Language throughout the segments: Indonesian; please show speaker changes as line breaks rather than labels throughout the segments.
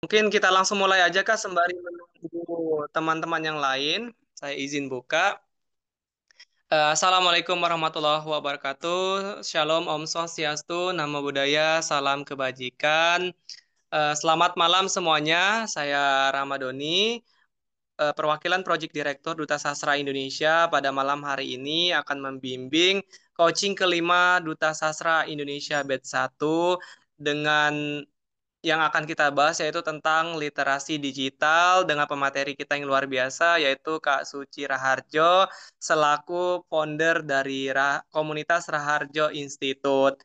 Mungkin kita langsung mulai aja Kak sembari menunggu teman-teman yang lain. Saya izin buka. Assalamualaikum warahmatullahi wabarakatuh. Shalom, Om Swastiastu, Namo Buddhaya, salam kebajikan. Selamat malam semuanya. Saya Ramadoni, perwakilan Project Director Duta Sastra Indonesia pada malam hari ini akan membimbing coaching kelima Duta Sastra Indonesia Batch 1 dengan yang akan kita bahas yaitu tentang literasi digital dengan pemateri kita yang luar biasa yaitu Kak Suci Raharjo selaku founder dari komunitas Raharjo Institute.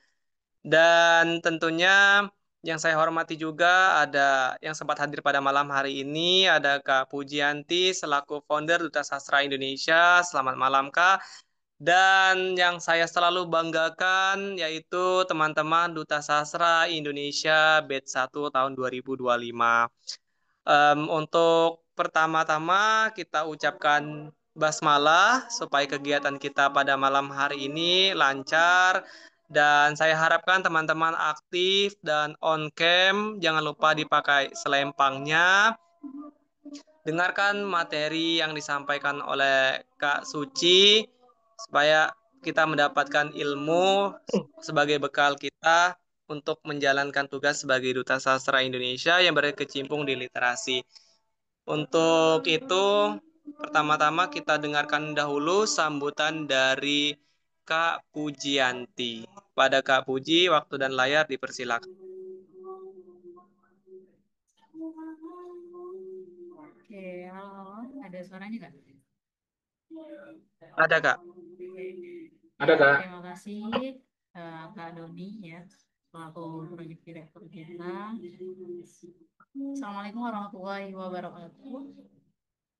Dan tentunya yang saya hormati juga ada yang sempat hadir pada malam hari ini ada Kak Pujianti selaku founder Duta Sastra Indonesia. Selamat malam Kak. Dan yang saya selalu banggakan yaitu teman-teman Duta Sastra Indonesia Batch 1 tahun 2025. Untuk pertama-tama kita ucapkan basmalah supaya kegiatan kita pada malam hari ini lancar dan saya harapkan teman-teman aktif dan on cam, jangan lupa dipakai selempangnya. Dengarkan materi yang disampaikan oleh Kak Suci supaya kita mendapatkan ilmu sebagai bekal kita untuk menjalankan tugas sebagai Duta Sastra Indonesia yang berkecimpung di literasi. Untuk itu, pertama-tama kita dengarkan dahulu sambutan dari Kak Pujianti. Pada Kak Puji, waktu dan layar dipersilakan.
Oke, halo, ada suaranya nggak?
Ada Kak.
Oke.
Ada,
Ya,
Kak.
terima kasih Kak Doni ya, selaku proyek direktur kita. Assalamualaikum warahmatullahi wabarakatuh.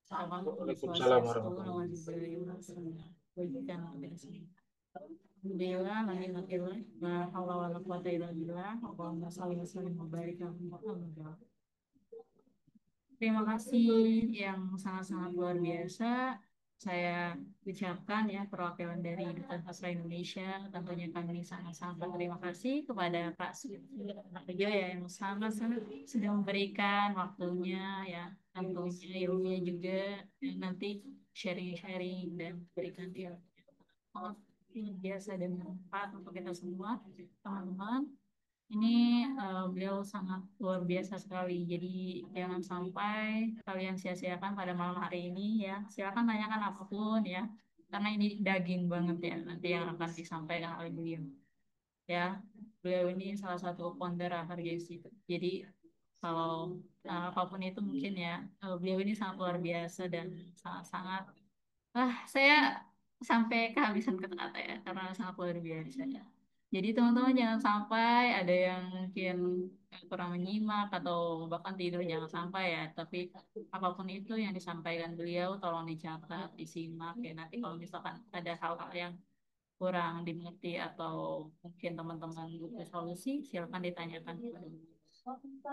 Salam
Waalaikumsalam
swastiastu, nama
warahmatullahi
budaya, kebajikan kepada semua. Alhamdulillah, alhamdulillah, la haula wala quwata illa billah, Allahumma shalli wa sallim wa barik ala Muhammad. Terima kasih yang sangat-sangat luar biasa. Saya ucapkan ya perwakilan dari Duta Sastra Indonesia. Tentunya kami sangat-sangat berterima kasih kepada Pak Sujo ya yang sangat-sangat sudah memberikan waktunya ya, tentunya ilmunya juga yang nanti sharing-sharing dan berikan ilmu. Oh, ini biasa dan bermanfaat untuk kita semua, teman-teman. Ini beliau sangat luar biasa sekali. Jadi jangan sampai kalian sia-siakan pada malam hari ini ya. Silakan tanyakan apapun ya. Karena ini daging banget ya nanti yang akan disampaikan oleh beliau. Ya, beliau ini salah satu founder Harga Institute. Jadi kalau apapun itu mungkin ya, beliau ini sangat luar biasa dan sangat-sangat saya sampai kehabisan kata-kata ya, karena sangat luar biasa ya. Jadi teman-teman jangan sampai ada yang mungkin kurang menyimak atau bahkan tidur, jangan sampai ya. Tapi apapun itu yang disampaikan beliau tolong dicatat, disimak ya. Nanti kalau misalkan ada hal-hal yang kurang dimengerti atau mungkin teman-teman butuh solusi, silakan ditanyakan kepada beliau.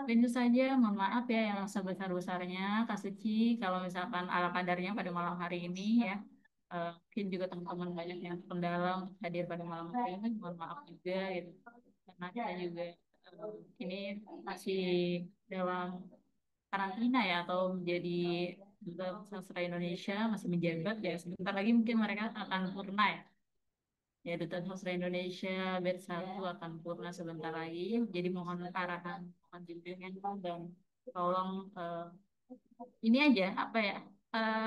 Tentu saja, mohon maaf ya yang sebesar-besarnya, Kak Suci, kalau misalkan ala kadarnya pada malam hari ini ya, mungkin juga teman-teman banyak yang terkendala untuk hadir pada malam hari ini, mohon maaf juga gitu. Karena kita juga ini masih dalam karantina ya, atau menjadi Duta Sastra Indonesia, masih menjabat ya, sebentar lagi mungkin mereka akan purna ya. Ya, Duta Sastra Indonesia batch 1 akan purna sebentar lagi. Jadi mohon arahan, mohon bimbingan dan tolong ini aja apa ya,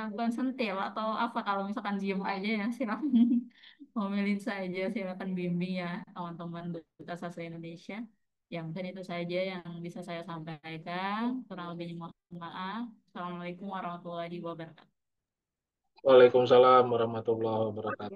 bukan sentil atau apa, kalau misalkan diem aja ya silakan ngomelin saja, silakan bimbing ya teman-teman Duta Sastra Indonesia. Yang mungkin itu saja yang bisa saya sampaikan. Kurang lebihnya mohon maaf. Assalamualaikum warahmatullahi wabarakatuh.
Waalaikumsalam warahmatullahi wabarakatuh.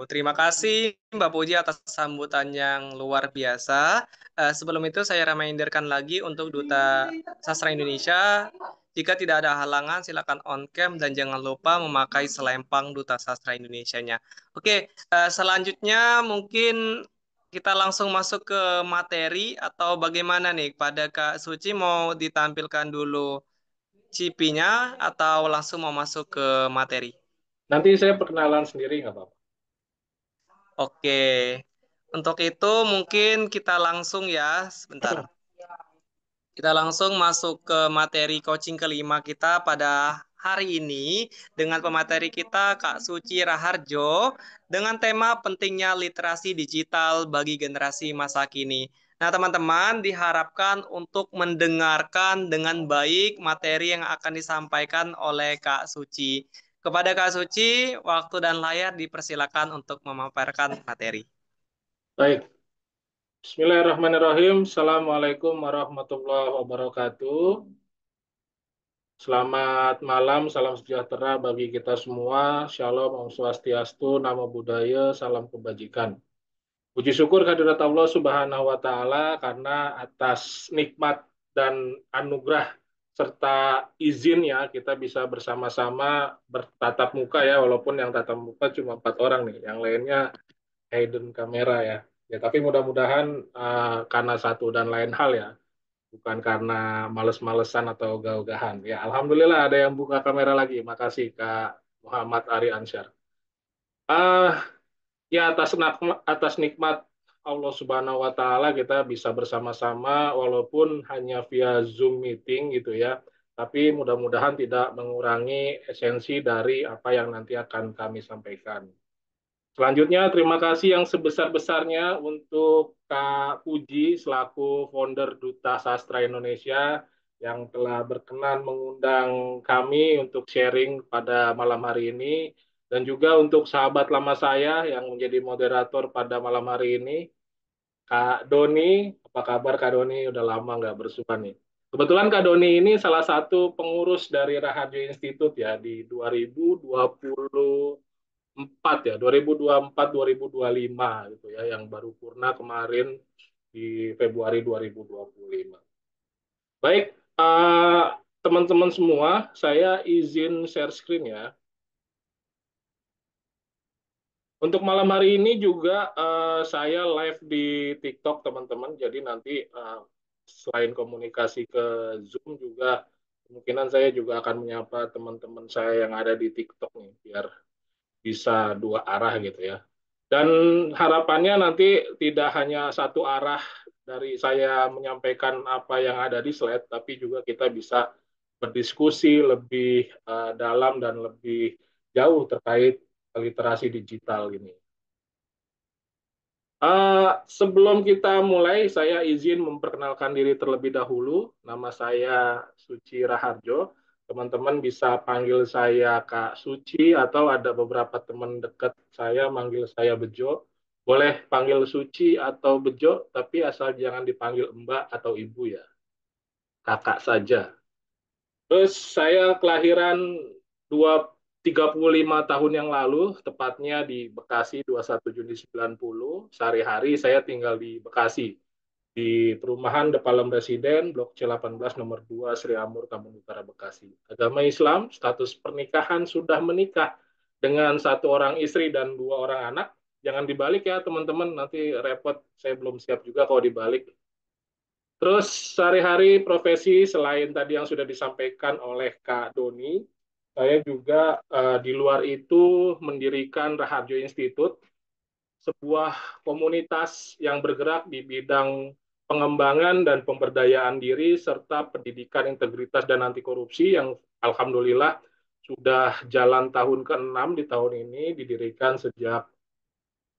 Terima kasih Mbak Puji atas sambutan yang luar biasa. Sebelum itu saya reminderkan lagi untuk Duta Sastra Indonesia, jika tidak ada halangan silakan on cam dan jangan lupa memakai selempang Duta Sastra Indonesianya. Oke, selanjutnya mungkin kita langsung masuk ke materi atau bagaimana nih? Pada Kak Suci mau ditampilkan dulu CP-nya atau langsung mau masuk ke materi?
Nanti saya perkenalan sendiri nggak apa-apa.
Oke, untuk itu mungkin kita langsung ya, sebentar. Kita langsung masuk ke materi coaching kelima kita pada hari ini dengan pemateri kita Kak Suci Raharjo dengan tema pentingnya literasi digital bagi generasi masa kini. Nah, teman-teman diharapkan untuk mendengarkan dengan baik materi yang akan disampaikan oleh Kak Suci. Kepada Kak Suci, waktu dan layar dipersilakan untuk memaparkan materi.
Baik, Bismillahirrahmanirrahim. Assalamualaikum warahmatullahi wabarakatuh. Selamat malam, salam sejahtera bagi kita semua. Shalom, Om Swastiastu, Namo Buddhaya, salam kebajikan. Puji syukur kehadirat Allah Subhanahu wa Ta'ala karena atas nikmat dan anugerah serta izinnya kita bisa bersama-sama bertatap muka ya, walaupun yang tatap muka cuma 4 orang nih, yang lainnya hidden kamera ya. Ya, tapi mudah-mudahan karena satu dan lain hal ya, bukan karena males-malesan atau ogah-ogahan. Ya, alhamdulillah ada yang buka kamera lagi. Makasih Kak Muhammad Ari Ansyar. Ah, ya atas nikmat Allah Subhanahu wa taala kita bisa bersama-sama walaupun hanya via Zoom meeting gitu ya. Tapi mudah-mudahan tidak mengurangi esensi dari apa yang nanti akan kami sampaikan. Selanjutnya, terima kasih yang sebesar-besarnya untuk Kak Puji selaku founder Duta Sastra Indonesia yang telah berkenan mengundang kami untuk sharing pada malam hari ini dan juga untuk sahabat lama saya yang menjadi moderator pada malam hari ini, Kak Doni. Apa kabar Kak Doni? Udah lama nggak bersua nih. Kebetulan Kak Doni ini salah satu pengurus dari Raharjo Institute ya di 2024 ya, 2024 2025 gitu ya, yang baru purna kemarin di Februari 2025. Baik, teman-teman semua, saya izin share screen ya. Untuk malam hari ini juga saya live di TikTok teman-teman. Jadi nanti selain komunikasi ke Zoom juga kemungkinan saya juga akan menyapa teman-teman saya yang ada di TikTok nih biar bisa dua arah gitu ya. Dan harapannya nanti tidak hanya satu arah dari saya menyampaikan apa yang ada di slide, tapi juga kita bisa berdiskusi lebih dalam dan lebih jauh terkait literasi digital ini. Sebelum kita mulai, saya izin memperkenalkan diri terlebih dahulu. Nama saya Suci Raharjo. Teman-teman bisa panggil saya Kak Suci atau ada beberapa teman dekat saya manggil saya Bejo. Boleh panggil Suci atau Bejo, tapi asal jangan dipanggil Mbak atau Ibu ya. Kakak saja. Terus saya kelahiran 35 tahun yang lalu, tepatnya di Bekasi 21 Juni 90. Sehari-hari saya tinggal di Bekasi, di perumahan The Palem Residen, Blok C18 nomor 2, Sri Amur, Kampung Utara, Bekasi. Agama Islam, status pernikahan sudah menikah dengan satu orang istri dan dua orang anak. Jangan dibalik ya teman-teman, nanti repot, saya belum siap juga kalau dibalik. Terus sehari-hari profesi selain tadi yang sudah disampaikan oleh Kak Doni, saya juga di luar itu mendirikan Raharjo Institute, sebuah komunitas yang bergerak di bidang pengembangan dan pemberdayaan diri serta pendidikan integritas dan anti korupsi yang alhamdulillah sudah jalan tahun ke-6 di tahun ini didirikan sejak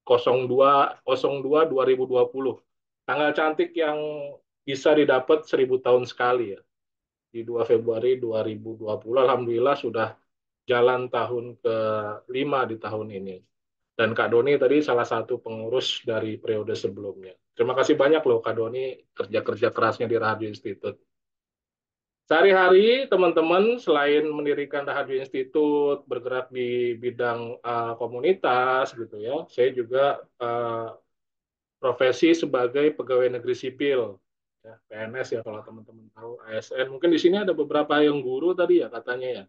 02 2020. Tanggal cantik yang bisa didapat 1000 tahun sekali ya. Di 2 Februari 2020 alhamdulillah sudah jalan tahun ke-5 di tahun ini. Dan Kak Doni tadi salah satu pengurus dari periode sebelumnya. Terima kasih banyak loh Kak Doni kerja-kerja kerasnya di Radio Institute. Sehari-hari teman-teman selain mendirikan Raharjo Institute bergerak di bidang komunitas gitu ya, saya juga profesi sebagai pegawai negeri sipil, ya, PNS ya kalau teman-teman tahu, ASN. Mungkin di sini ada beberapa yang guru tadi ya katanya ya,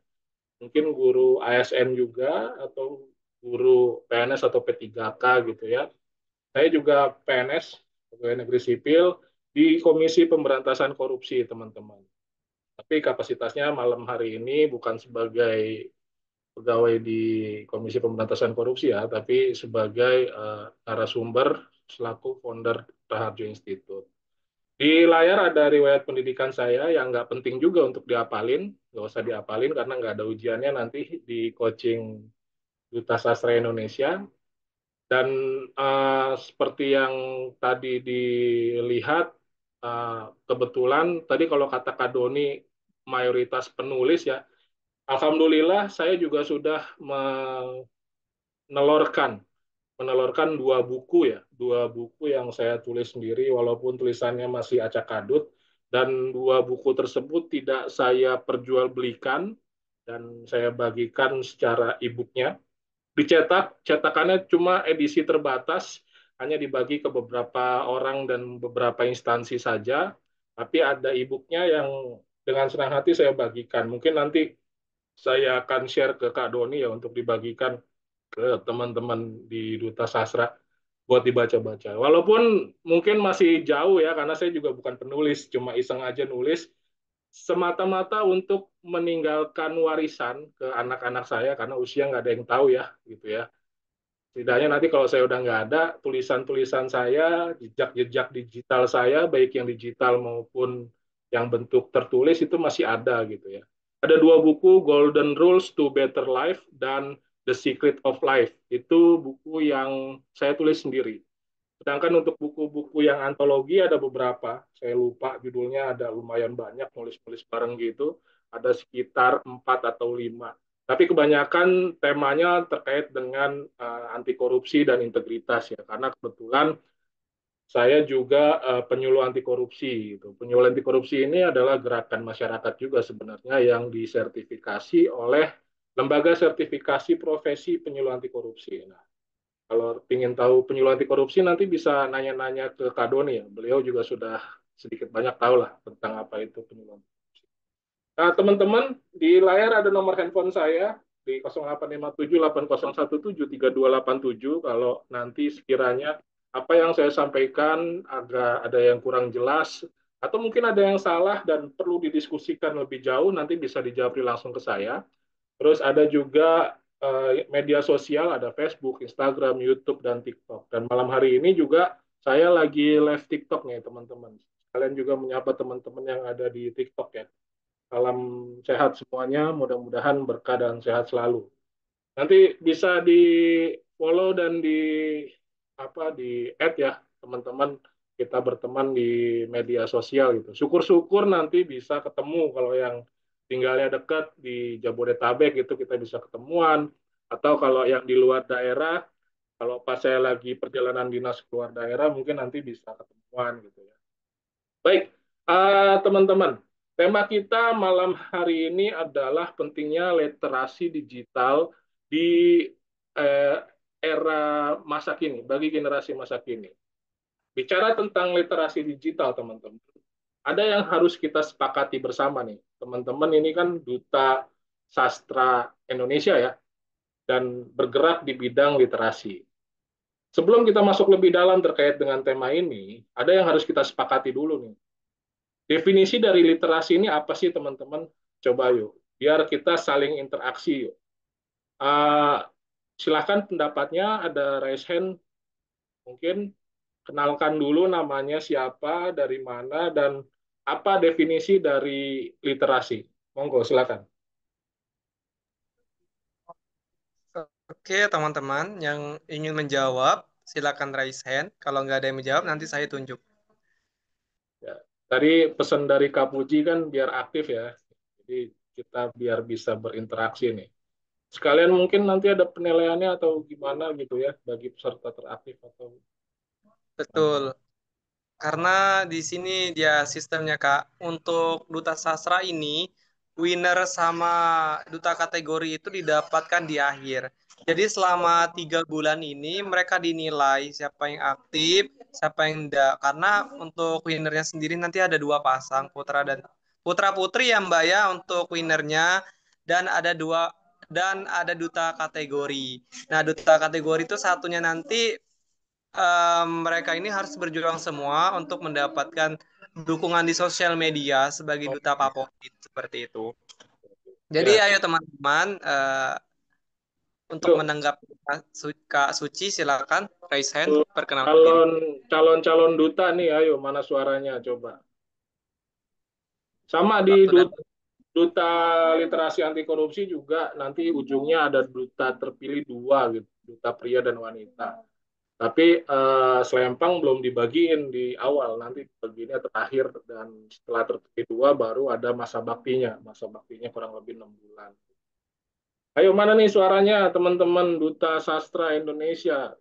mungkin guru ASN juga atau guru PNS atau P3K gitu ya. Saya juga PNS, pegawai negeri sipil di Komisi Pemberantasan Korupsi teman-teman. Tapi kapasitasnya malam hari ini bukan sebagai pegawai di Komisi Pemberantasan Korupsi ya, tapi sebagai narasumber selaku founder Raharjo Institute. Di layar ada riwayat pendidikan saya yang nggak penting juga untuk diapalin, nggak usah diapalin karena nggak ada ujiannya nanti di coaching Duta Sastra Indonesia. Dan seperti yang tadi dilihat, kebetulan tadi kalau kata Kak Doni mayoritas penulis ya, Alhamdulillah saya juga sudah menelurkan menelurkan dua buku yang saya tulis sendiri, walaupun tulisannya masih acak adut, dan dua buku tersebut tidak saya perjualbelikan dan saya bagikan secara e-booknya. Dicetak, cetakannya cuma edisi terbatas, hanya dibagi ke beberapa orang dan beberapa instansi saja, tapi ada e-booknya yang dengan senang hati saya bagikan. Mungkin nanti saya akan share ke Kak Doni ya untuk dibagikan ke teman-teman di Duta Sastra buat dibaca-baca. Walaupun mungkin masih jauh ya, karena saya juga bukan penulis, cuma iseng aja nulis semata-mata untuk meninggalkan warisan ke anak-anak saya, karena usia nggak ada yang tahu ya, gitu ya. Setidaknya nanti kalau saya udah nggak ada, tulisan-tulisan saya, jejak-jejak digital saya, baik yang digital maupun yang bentuk tertulis itu masih ada gitu ya. Ada dua buku, Golden Rules to Better Life dan The Secret of Life. Itu buku yang saya tulis sendiri. Sedangkan untuk buku-buku yang antologi ada beberapa, saya lupa judulnya, ada lumayan banyak, nulis-nulis bareng gitu, ada sekitar 4 atau 5. Tapi kebanyakan temanya terkait dengan anti korupsi dan integritas ya, karena kebetulan saya juga penyuluh anti korupsi. Gitu. Penyuluh anti korupsi ini adalah gerakan masyarakat juga sebenarnya yang disertifikasi oleh Lembaga Sertifikasi Profesi Penyuluh Anti Korupsi. Nah, kalau ingin tahu penyuluh anti korupsi nanti bisa nanya-nanya ke Kak Doni ya. Beliau juga sudah sedikit banyak tahu lah tentang apa itu penyuluh anti korupsi. Nah, teman-teman, di layar ada nomor handphone saya di 085780173287. Kalau nanti sekiranya apa yang saya sampaikan agak ada yang kurang jelas atau mungkin ada yang salah dan perlu didiskusikan lebih jauh, nanti bisa dijawab langsung ke saya. Terus ada juga media sosial, ada Facebook, Instagram, YouTube, dan TikTok. Dan malam hari ini juga saya lagi live TikTok nih teman-teman. Kalian juga menyapa teman-teman yang ada di TikTok ya. Salam sehat semuanya, mudah-mudahan berkah dan sehat selalu. Nanti bisa di follow dan di add ya teman-teman, kita berteman di media sosial gitu. Syukur-syukur nanti bisa ketemu kalau yang tinggalnya dekat di Jabodetabek itu kita bisa ketemuan, atau kalau yang di luar daerah, kalau pas saya lagi perjalanan dinas keluar daerah mungkin nanti bisa ketemuan gitu ya. Baik, teman-teman, tema kita malam hari ini adalah pentingnya literasi digital di uh, era masa kini, bagi generasi masa kini. Bicara tentang literasi digital, teman-teman, ada yang harus kita sepakati bersama nih. Teman-teman ini kan Duta Sastra Indonesia ya, dan bergerak di bidang literasi. Sebelum kita masuk lebih dalam terkait dengan tema ini, ada yang harus kita sepakati dulu nih. Definisi dari literasi ini apa sih teman-teman? Coba yuk, biar kita saling interaksi yuk. Uh, Silakan pendapatnya, ada raise hand, mungkin kenalkan dulu namanya siapa, dari mana, dan apa definisi dari literasi. Monggo, silakan.
Oke, teman-teman yang ingin menjawab, silakan raise hand. Kalau nggak ada yang menjawab, nanti saya tunjuk.
Ya. Tadi pesan dari Kak Puji kan biar aktif ya. Jadi kita biar bisa berinteraksi nih. Sekalian mungkin nanti ada penilaiannya atau gimana gitu ya bagi peserta teraktif atau
Betul. Karena di sini dia sistemnya Kak. Untuk duta sastra ini, winner sama duta kategori itu didapatkan di akhir. Jadi selama 3 bulan ini mereka dinilai siapa yang aktif, siapa yang enggak. Karena untuk winnernya sendiri nanti ada 2 pasang, putra dan putra putri ya Mbak ya untuk winnernya, dan ada duta kategori. Nah, duta kategori itu satunya nanti mereka ini harus berjuang semua untuk mendapatkan dukungan di sosial media sebagai
oh,
duta favorit seperti itu. Jadi
ya.
ayo teman-teman, Untuk
Yuk,
menanggapi Kak Suci, silakan raise hand, perkenalkan diri.
calon calon duta nih, ayo mana suaranya coba. Sama di
Waktu dan
duta literasi anti korupsi juga nanti ujungnya ada duta terpilih dua gitu, duta pria dan wanita. Tapi selempang belum dibagiin di awal, nanti baginya terakhir dan setelah terpilih dua baru ada masa baktinya. Masa baktinya kurang lebih 6 bulan. Ayo mana nih suaranya teman-teman Duta Sastra Indonesia?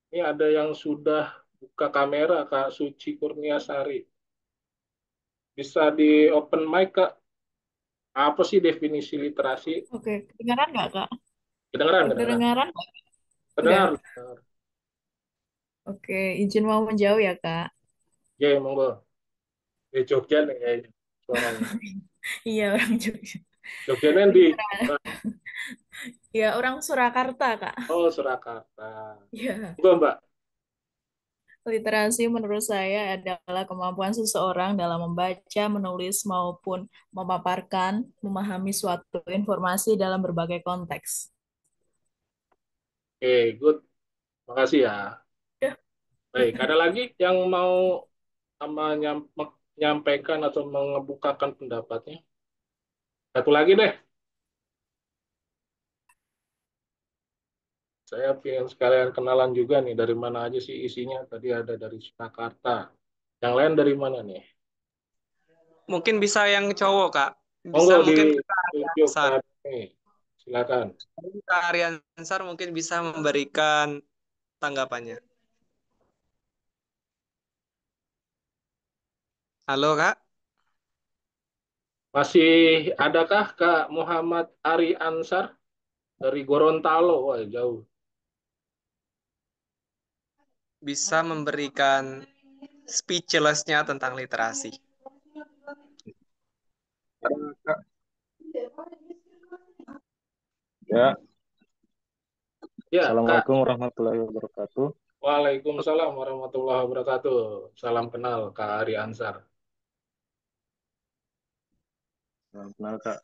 Ini ada yang sudah buka kamera, Kak Suci Kurniasari. Bisa di open mic, Kak. Apa sih definisi literasi?
Oke, kedengaran nggak, Kak?
Kedengeran, kedengeran.
Kedengaran? Udah.
Kedengar.
Oke, izin mau menjauh ya, Kak.
Ya, monggo. Di Jogja nih kayaknya suaranya.
Iya, orang Jogja.
Jogja di
Iya, orang Surakarta, Kak.
Oh, Surakarta.
Iya.
Monggo, Mbak.
Literasi menurut saya adalah kemampuan seseorang dalam membaca, menulis, maupun memaparkan, memahami suatu informasi dalam berbagai konteks.
Oke, good. Makasih ya.
Ya.
Baik, ada lagi yang mau menyampaikan atau mengemukakan pendapatnya? Satu lagi deh. Saya ingin sekalian kenalan juga nih dari mana aja sih isinya. Tadi ada dari Surakarta. Yang lain dari mana nih?
mungkin bisa yang cowok, Kak. Bisa
Monggo
mungkin ke
ditunjuk
Ansar.
Kak. Nih. Silakan.
Kak Aryan Ansar mungkin bisa memberikan tanggapannya. Halo, Kak.
Masih adakah Kak Muhammad Ari Ansar dari Gorontalo? Wah, jauh.
Bisa memberikan speechless-nya tentang literasi.
Ya,
Ya, Kak.
Assalamualaikum warahmatullahi wabarakatuh.
Waalaikumsalam warahmatullahi wabarakatuh. Salam kenal Kak Ari Ansar.
Salam kenal, Kak.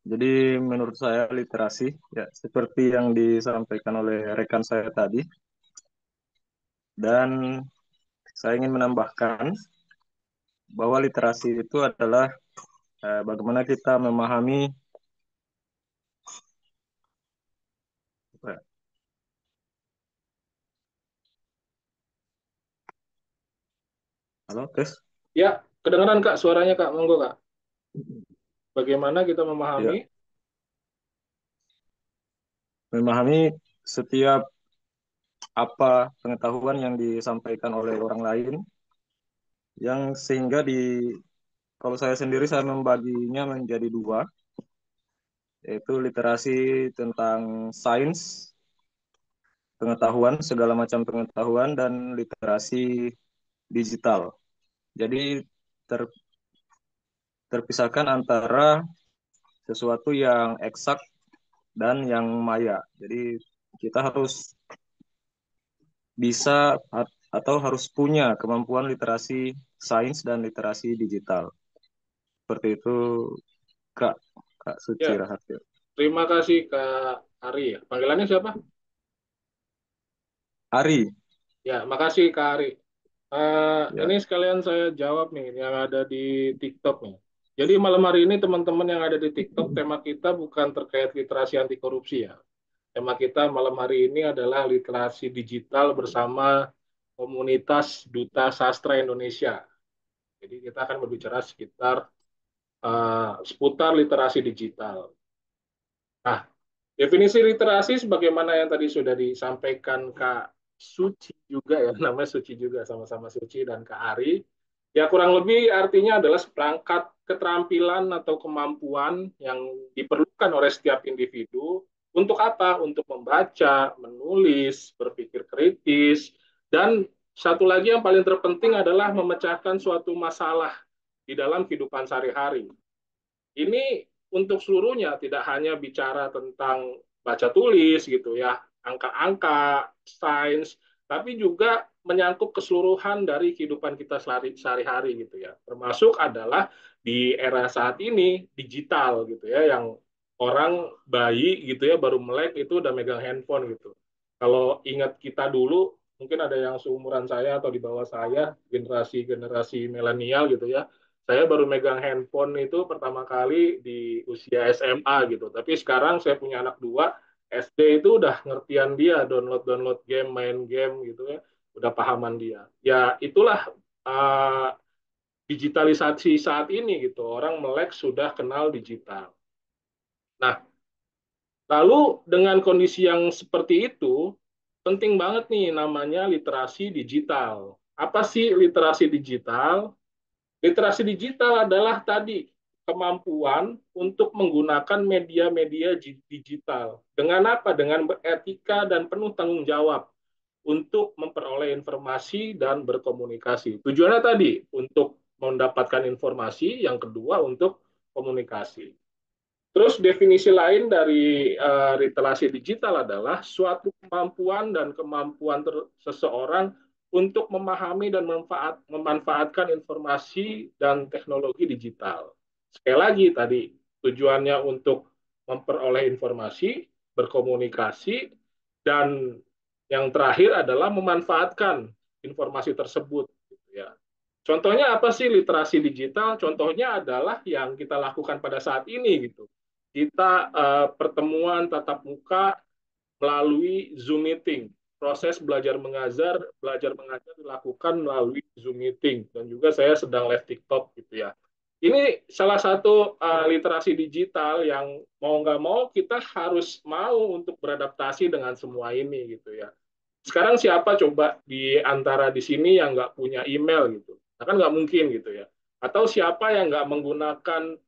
Jadi menurut saya literasi, ya seperti yang disampaikan oleh rekan saya tadi, dan saya ingin menambahkan bahwa literasi itu adalah bagaimana kita memahami, apa ya, halo, tes,
Ya, kedengaran Kak suaranya Kak. Monggo Kak. Bagaimana kita memahami?
ya, memahami setiap apa pengetahuan yang disampaikan oleh orang lain, yang sehingga kalau saya sendiri saya membaginya menjadi dua, yaitu literasi tentang sains, pengetahuan, segala macam pengetahuan, dan literasi digital. Jadi ter, terpisahkan antara sesuatu yang eksak dan yang maya. Jadi kita harus bisa atau harus punya kemampuan literasi sains dan literasi digital. Seperti itu, Kak, Kak Suci
Ya,
Raharjo.
terima kasih Kak Ari ya. Panggilannya siapa?
Ari,
Ya, makasih Kak Ari.
ya,
Ini sekalian saya jawab nih yang ada di TikTok nih. Jadi malam hari ini teman-teman yang ada di TikTok, tema kita bukan terkait literasi anti korupsi ya. Tema kita malam hari ini adalah literasi digital bersama komunitas Duta Sastra Indonesia. Jadi kita akan berbicara sekitar seputar literasi digital. Nah, definisi literasi sebagaimana yang tadi sudah disampaikan Kak Suci juga ya, namanya Suci juga, sama-sama Suci dan Kak Ari. Ya kurang lebih artinya adalah seperangkat keterampilan atau kemampuan yang diperlukan oleh setiap individu untuk apa? Untuk membaca, menulis, berpikir kritis, dan satu lagi yang paling terpenting adalah memecahkan suatu masalah di dalam kehidupan sehari-hari. Ini untuk seluruhnya, tidak hanya bicara tentang baca tulis gitu ya, angka-angka, sains, tapi juga menyangkut keseluruhan dari kehidupan kita sehari-hari gitu ya. Termasuk adalah di era saat ini digital gitu ya, yang orang bayi gitu ya baru melek itu udah megang handphone gitu. Kalau ingat kita dulu, mungkin ada yang seumuran saya atau di bawah saya, generasi-generasi milenial gitu ya. Saya baru megang handphone itu pertama kali di usia SMA gitu. Tapi sekarang saya punya anak dua, SD itu udah ngertian dia, download-download game, main game gitu ya, udah pahaman dia. Ya itulah uh, digitalisasi saat ini gitu. Orang melek sudah kenal digital. Nah, lalu dengan kondisi yang seperti itu, penting banget nih namanya literasi digital. Apa sih literasi digital? Literasi digital adalah tadi kemampuan untuk menggunakan media-media digital. Dengan apa? Dengan beretika dan penuh tanggung jawab untuk memperoleh informasi dan berkomunikasi. Tujuannya tadi untuk mendapatkan informasi, yang kedua untuk komunikasi. Terus definisi lain dari literasi digital adalah suatu kemampuan dan kemampuan seseorang untuk memahami dan memanfaatkan informasi dan teknologi digital. Sekali lagi tadi tujuannya untuk memperoleh informasi, berkomunikasi, dan yang terakhir adalah memanfaatkan informasi tersebut. Gitu ya. Contohnya apa sih literasi digital? Contohnya adalah yang kita lakukan pada saat ini gitu. Kita pertemuan tatap muka melalui Zoom meeting. Proses belajar mengajar dilakukan melalui Zoom meeting dan juga saya sedang live TikTok gitu ya. Ini salah satu literasi digital yang mau nggak mau kita harus mau untuk beradaptasi dengan semua ini gitu ya. Sekarang siapa coba di antara di sini yang nggak punya email gitu? Nah, kan nggak mungkin gitu ya. Atau siapa yang nggak menggunakan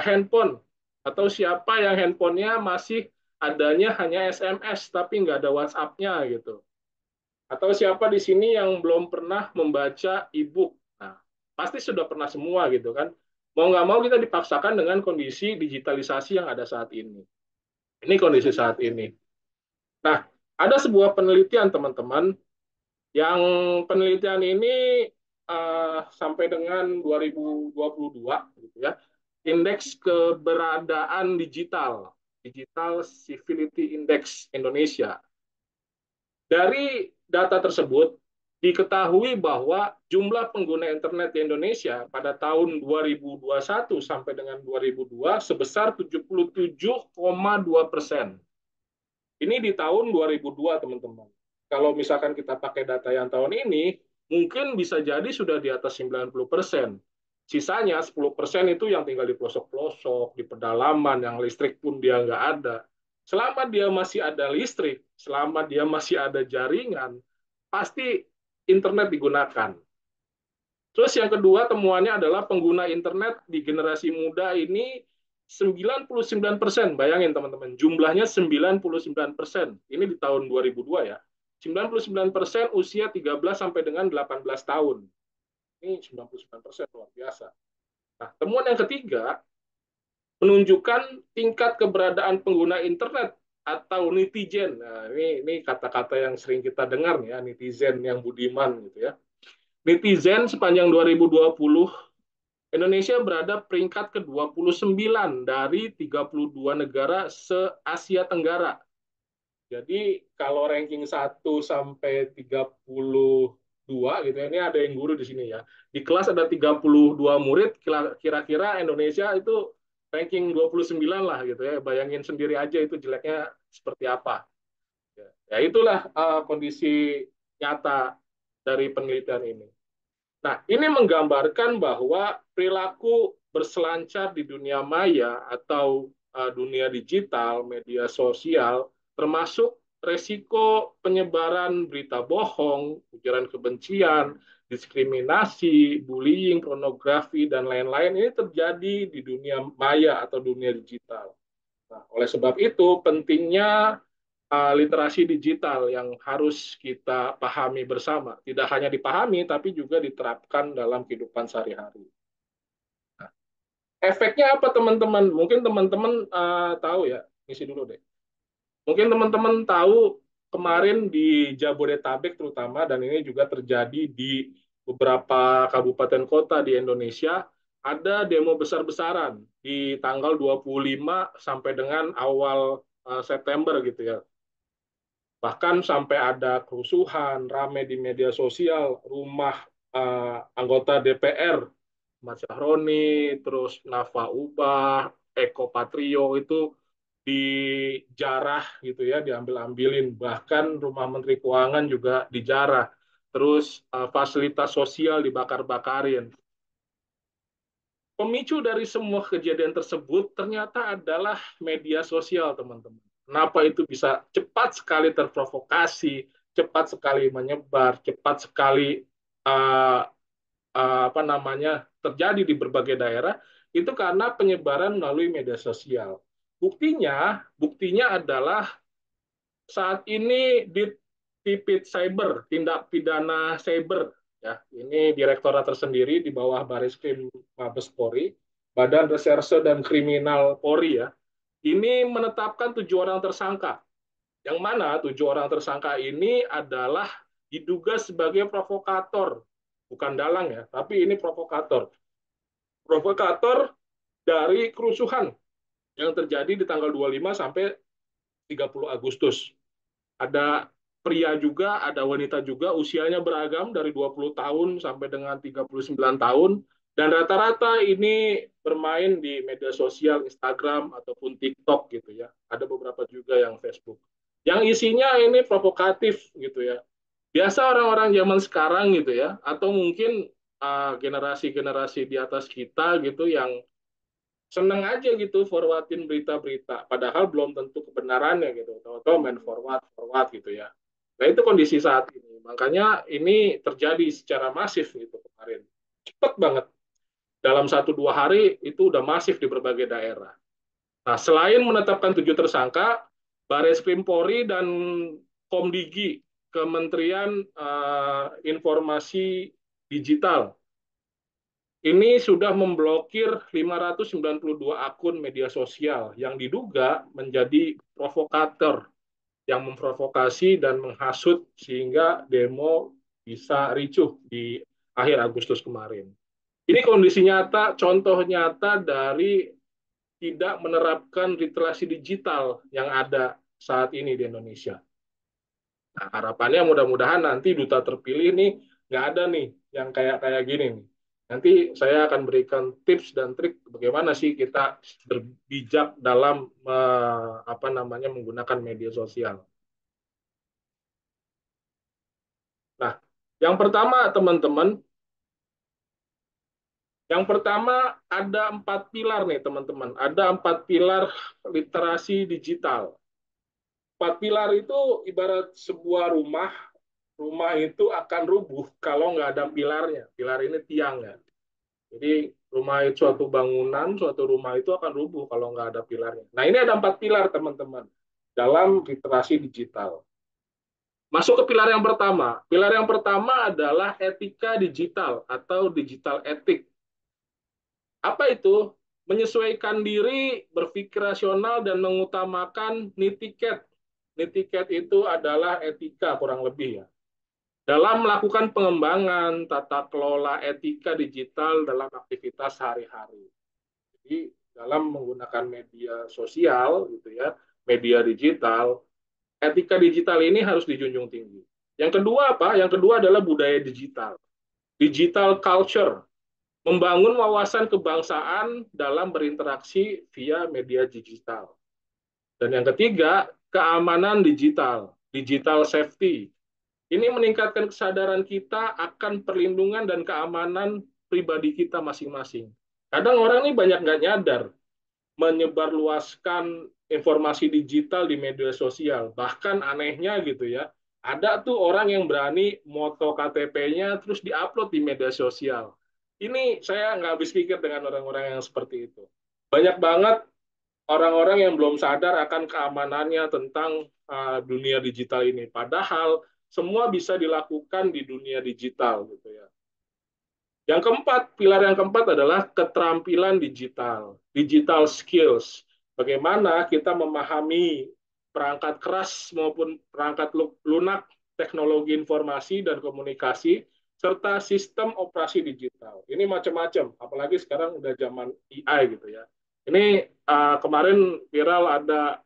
handphone? Atau siapa yang handphonenya masih adanya hanya SMS tapi nggak ada WhatsApp-nya gitu? Atau siapa di sini yang belum pernah membaca e-book? Nah, pasti sudah pernah semua gitu kan. Mau nggak mau kita dipaksakan dengan kondisi digitalisasi yang ada saat ini. Ini kondisi saat ini. Nah, ada sebuah penelitian teman-teman yang penelitian ini sampai dengan 2022 gitu ya. Indeks keberadaan digital, Digital Civility Index Indonesia. Dari data tersebut diketahui bahwa jumlah pengguna internet di Indonesia pada tahun 2021 sampai dengan 2002 sebesar 77,2%. Ini di tahun 2002, teman-teman. Kalau misalkan kita pakai data yang tahun ini, mungkin bisa jadi sudah di atas 90%. Sisanya 10% itu yang tinggal di pelosok-pelosok, di pedalaman, yang listrik pun dia nggak ada. Selama dia masih ada listrik, selama dia masih ada jaringan, pasti internet digunakan. Terus yang kedua temuannya adalah pengguna internet di generasi muda ini 99%. Bayangin teman-teman, jumlahnya 99%. Ini di tahun 2002 ya. 99% usia 13 sampai dengan 18 tahun. Ini 99% luar biasa. Nah, temuan yang ketiga menunjukkan tingkat keberadaan pengguna internet atau netizen. Nah, ini kata-kata yang sering kita dengar ya, netizen yang budiman gitu ya. Netizen sepanjang 2020 Indonesia berada peringkat ke-29 dari 32 negara se-Asia Tenggara. Jadi kalau ranking 1 sampai 32 gitu ya, ini ada yang guru di sini ya. Di kelas ada 32 murid, kira-kira Indonesia itu ranking 29 lah gitu ya. Bayangin sendiri aja itu jeleknya seperti apa. Ya itulah kondisi nyata dari penelitian ini. Nah, ini menggambarkan bahwa perilaku berselancar di dunia maya atau dunia digital, media sosial, termasuk resiko penyebaran berita bohong, ujaran kebencian, diskriminasi, bullying, pornografi, dan lain-lain ini terjadi di dunia maya atau dunia digital. Nah, oleh sebab itu, pentingnya literasi digital yang harus kita pahami bersama. Tidak hanya dipahami, tapi juga diterapkan dalam kehidupan sehari-hari. Nah, efeknya apa teman-teman? Mungkin teman-teman tahu ya, isi dulu deh. Mungkin teman-teman tahu kemarin di Jabodetabek terutama, dan ini juga terjadi di beberapa kabupaten kota di Indonesia, ada demo besar-besaran di tanggal 25 sampai dengan awal September gitu ya. Bahkan sampai ada kerusuhan, rame di media sosial, rumah anggota DPR, Mas Syahroni, terus Nafa Ubah, Eko Patrio itu dijarah gitu ya, diambil-ambilin. Bahkan rumah Menteri Keuangan juga dijarah. Terus fasilitas sosial dibakar-bakarin. Pemicu dari semua kejadian tersebut ternyata adalah media sosial, teman-teman. Kenapa itu bisa cepat sekali terprovokasi, cepat sekali menyebar, cepat sekali uh, apa namanya terjadi di berbagai daerah, itu karena penyebaran melalui media sosial. Buktinya adalah saat ini di Tipit Cyber, tindak pidana cyber, ya, ini direktorat tersendiri di bawah Baris Krim Mabes Polri, Badan Reserse dan Kriminal Polri ya, ini menetapkan 7 orang tersangka. Yang mana 7 orang tersangka ini adalah diduga sebagai provokator, bukan dalang ya, tapi ini provokator. Provokator dari kerusuhan yang terjadi di tanggal 25 sampai 30 Agustus. Ada pria juga, ada wanita juga, usianya beragam dari 20 tahun sampai dengan 39 tahun, dan rata-rata ini bermain di media sosial Instagram ataupun TikTok gitu ya. Ada beberapa juga yang Facebook. Yang isinya ini provokatif gitu ya. Biasa orang-orang zaman sekarang gitu ya, atau mungkin generasi-generasi di atas kita gitu yang seneng aja gitu forwardin berita-berita, padahal belum tentu kebenarannya gitu, tahu-tahu main forward forward gitu ya. Nah itu kondisi saat ini, makanya ini terjadi secara masif gitu kemarin, cepet banget, dalam 1-2 hari itu udah masif di berbagai daerah. Nah selain menetapkan 7 tersangka, Baris Krim Polri dan Komdigi, Kementerian Informasi Digital, ini sudah memblokir 592 akun media sosial yang diduga menjadi provokator, yang memprovokasi dan menghasut sehingga demo bisa ricuh di akhir Agustus kemarin. Ini kondisi nyata, contoh nyata dari tidak menerapkan literasi digital yang ada saat ini di Indonesia. Nah, harapannya mudah-mudahan nanti duta terpilih nih nggak ada nih yang kayak kayak gini nih. Nanti saya akan berikan tips dan trik bagaimana sih kita berbijak dalam apa namanya menggunakan media sosial. Nah, yang pertama teman-teman, yang pertama ada 4 pilar nih teman-teman. Ada 4 pilar literasi digital. 4 pilar itu ibarat sebuah rumah. Rumah itu akan rubuh kalau nggak ada pilarnya. Pilar ini tiang ya. Jadi rumah itu suatu bangunan, suatu rumah itu akan rubuh kalau nggak ada pilarnya. Nah ini ada 4 pilar teman-teman dalam literasi digital. Masuk ke pilar yang pertama. Pilar yang pertama adalah etika digital atau digital etik. Apa itu? Menyesuaikan diri, berpikir rasional, dan mengutamakan nitiket. Nitiket itu adalah etika kurang lebih ya. Dalam melakukan pengembangan tata kelola etika digital dalam aktivitas sehari-hari. Jadi dalam menggunakan media sosial gitu ya, media digital, etika digital ini harus dijunjung tinggi. Yang kedua apa? Yang kedua adalah budaya digital. Digital culture, membangun wawasan kebangsaan dalam berinteraksi via media digital. Dan yang ketiga, keamanan digital, digital safety. Ini meningkatkan kesadaran kita akan perlindungan dan keamanan pribadi kita masing-masing. Kadang orang ini banyak nggak nyadar menyebarluaskan informasi digital di media sosial. Bahkan anehnya gitu ya, ada tuh orang yang berani moto KTP-nya terus diupload di media sosial. Ini saya nggak habis pikir dengan orang-orang yang seperti itu. Banyak banget orang-orang yang belum sadar akan keamanannya tentang dunia digital ini. Padahal semua bisa dilakukan di dunia digital gitu ya. Yang keempat, pilar yang keempat adalah keterampilan digital, digital skills. Bagaimana kita memahami perangkat keras maupun perangkat lunak, teknologi informasi dan komunikasi, serta sistem operasi digital. Ini macam-macam, apalagi sekarang udah zaman AI gitu ya. Ini kemarin viral ada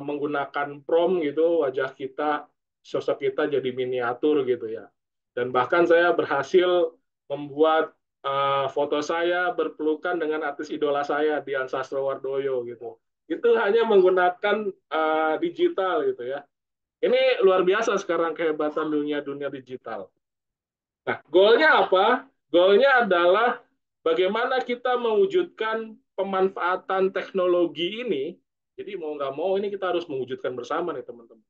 menggunakan prompt gitu, wajah kita, sosok kita jadi miniatur gitu ya. Dan bahkan saya berhasil membuat foto saya berpelukan dengan artis idola saya, Dian Sastrowardoyo gitu. Itu hanya menggunakan digital gitu ya. Ini luar biasa sekarang kehebatan dunia digital. Nah, goalnya apa? Goalnya adalah bagaimana kita mewujudkan pemanfaatan teknologi ini. Jadi mau nggak mau ini kita harus mewujudkan bersama nih teman-teman.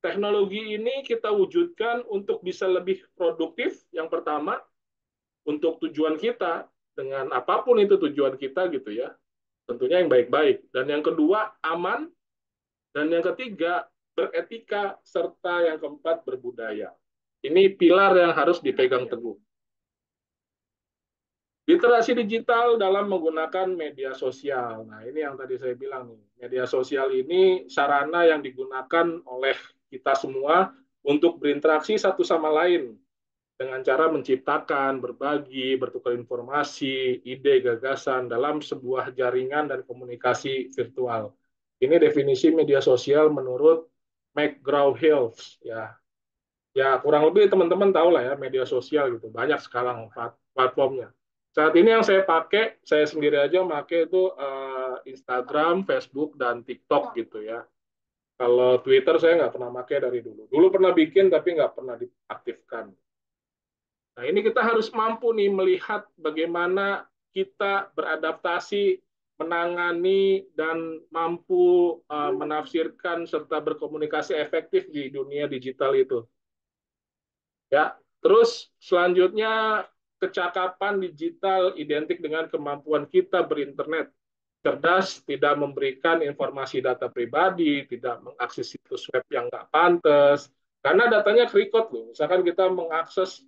Teknologi ini kita wujudkan untuk bisa lebih produktif, yang pertama, untuk tujuan kita, dengan apapun itu tujuan kita gitu ya. Tentunya yang baik-baik. Dan yang kedua, aman. Dan yang ketiga, beretika. Serta yang keempat, berbudaya. Ini pilar yang harus dipegang teguh. Literasi digital dalam menggunakan media sosial. Nah, ini yang tadi saya bilang nih. Media sosial ini sarana yang digunakan oleh kita semua untuk berinteraksi satu sama lain dengan cara menciptakan, berbagi, bertukar informasi, ide, gagasan dalam sebuah jaringan dan komunikasi virtual. Ini definisi media sosial menurut McGraw-Hill ya. Ya, kurang lebih teman-teman tahu lah ya media sosial gitu. Banyak sekarang platformnya. Saat ini yang saya pakai, saya sendiri aja pakai itu Instagram, Facebook, dan TikTok gitu ya. Kalau Twitter saya nggak pernah pakai dari dulu. Dulu pernah bikin tapi nggak pernah diaktifkan. Nah, ini kita harus mampu nih melihat bagaimana kita beradaptasi, menangani, dan mampu menafsirkan serta berkomunikasi efektif di dunia digital itu. Ya, terus selanjutnya kecakapan digital identik dengan kemampuan kita berinternet cerdas, tidak memberikan informasi data pribadi, tidak mengakses situs web yang nggak pantas, karena datanya kerikot loh. Misalkan kita mengakses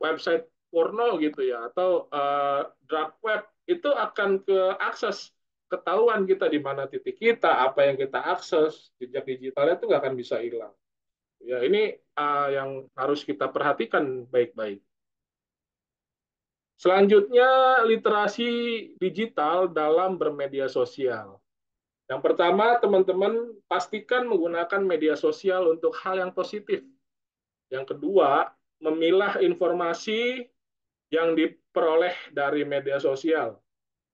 website porno gitu ya, atau dark web, itu akan keakses, ketahuan kita di mana titik kita, apa yang kita akses, jejak digitalnya itu nggak akan bisa hilang. Ya, ini yang harus kita perhatikan baik-baik. Selanjutnya, literasi digital dalam bermedia sosial. Yang pertama, teman-teman pastikan menggunakan media sosial untuk hal yang positif. Yang kedua, memilah informasi yang diperoleh dari media sosial.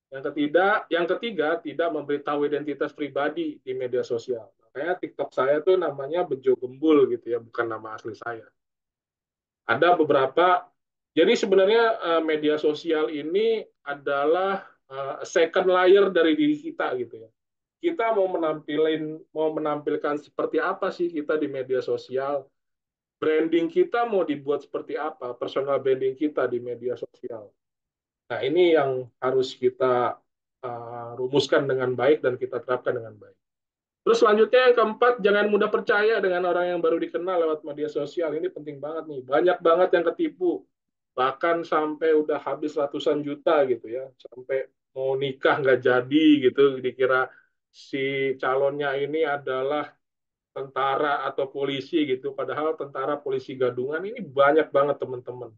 Yang ketiga, tidak memberitahu identitas pribadi di media sosial. Makanya TikTok saya tuh namanya Bejo Gembul gitu ya, bukan nama asli saya. Ada beberapa, jadi sebenarnya media sosial ini adalah second layer dari diri kita gitu ya. Kita mau menampilkan seperti apa sih kita di media sosial, branding kita mau dibuat seperti apa, personal branding kita di media sosial. Nah, ini yang harus kita rumuskan dengan baik dan kita terapkan dengan baik. Terus selanjutnya yang keempat, jangan mudah percaya dengan orang yang baru dikenal lewat media sosial. Ini penting banget nih. Banyak banget yang ketipu. Bahkan sampai udah habis ratusan juta gitu ya. Sampai mau nikah nggak jadi gitu. Dikira si calonnya ini adalah tentara atau polisi gitu. Padahal tentara polisi gadungan ini banyak banget teman-teman.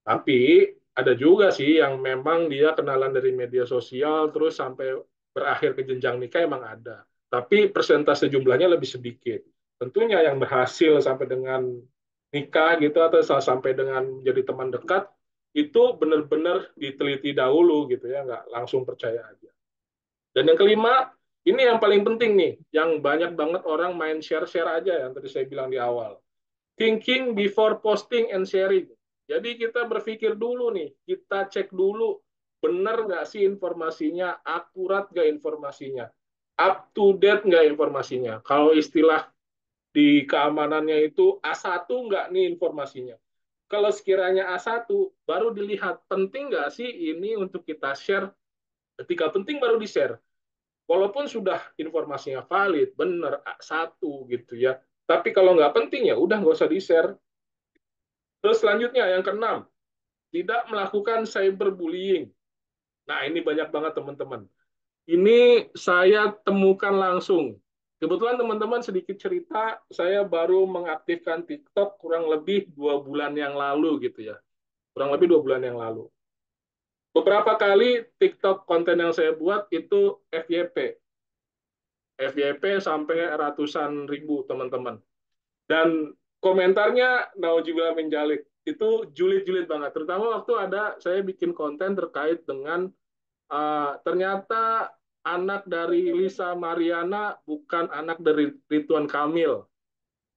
Tapi ada juga sih yang memang dia kenalan dari media sosial terus sampai berakhir ke jenjang nikah emang ada. Tapi persentase jumlahnya lebih sedikit. Tentunya yang berhasil sampai dengan nikah gitu atau sampai dengan jadi teman dekat itu benar-benar diteliti dahulu gitu ya, nggak langsung percaya aja. Dan yang kelima, ini yang paling penting nih, yang banyak banget orang main share-share aja yang tadi saya bilang di awal. Thinking before posting and sharing. Jadi kita berpikir dulu nih, kita cek dulu benar nggak sih informasinya, akurat nggak informasinya, up to date nggak informasinya. Kalau istilah di keamanannya itu A1 nggak nih informasinya. Kalau sekiranya A1, baru dilihat penting nggak sih ini untuk kita share. Ketika penting baru di-share. Walaupun sudah informasinya valid, benar, A1 gitu ya. Tapi kalau nggak penting ya udah nggak usah di-share. Terus selanjutnya yang keenam, tidak melakukan cyberbullying. Nah, ini banyak banget teman-teman. Ini saya temukan langsung Kebetulan teman-teman sedikit cerita, saya baru mengaktifkan TikTok kurang lebih 2 bulan yang lalu gitu ya. Kurang lebih 2 bulan yang lalu. Beberapa kali TikTok konten yang saya buat itu FYP. FYP sampai ratusan ribu teman-teman. Dan komentarnya nauzubillah min dzalik. Itu julid-julid banget. Terutama waktu ada saya bikin konten terkait dengan ternyata anak dari Lisa Mariana bukan anak dari Ridwan Kamil.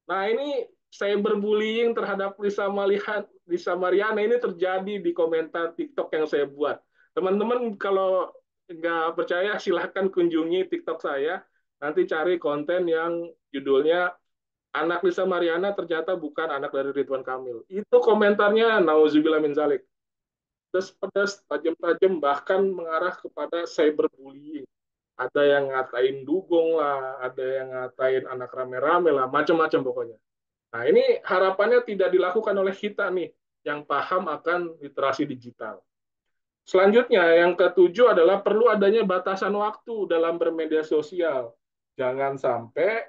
Nah, ini cyberbullying terhadap Lisa Mariana ini terjadi di komentar TikTok yang saya buat. Teman-teman kalau nggak percaya silahkan kunjungi TikTok saya. Nanti cari konten yang judulnya anak Lisa Mariana ternyata bukan anak dari Ridwan Kamil. Itu komentarnya nauzubillah min zalik. Pedas, tajam-tajam, bahkan mengarah kepada cyberbullying. Ada yang ngatain dugong lah, ada yang ngatain anak rame-rame lah, macam-macam pokoknya. Nah, ini harapannya tidak dilakukan oleh kita nih, yang paham akan literasi digital. Selanjutnya, yang ketujuh adalah perlu adanya batasan waktu dalam bermedia sosial. Jangan sampai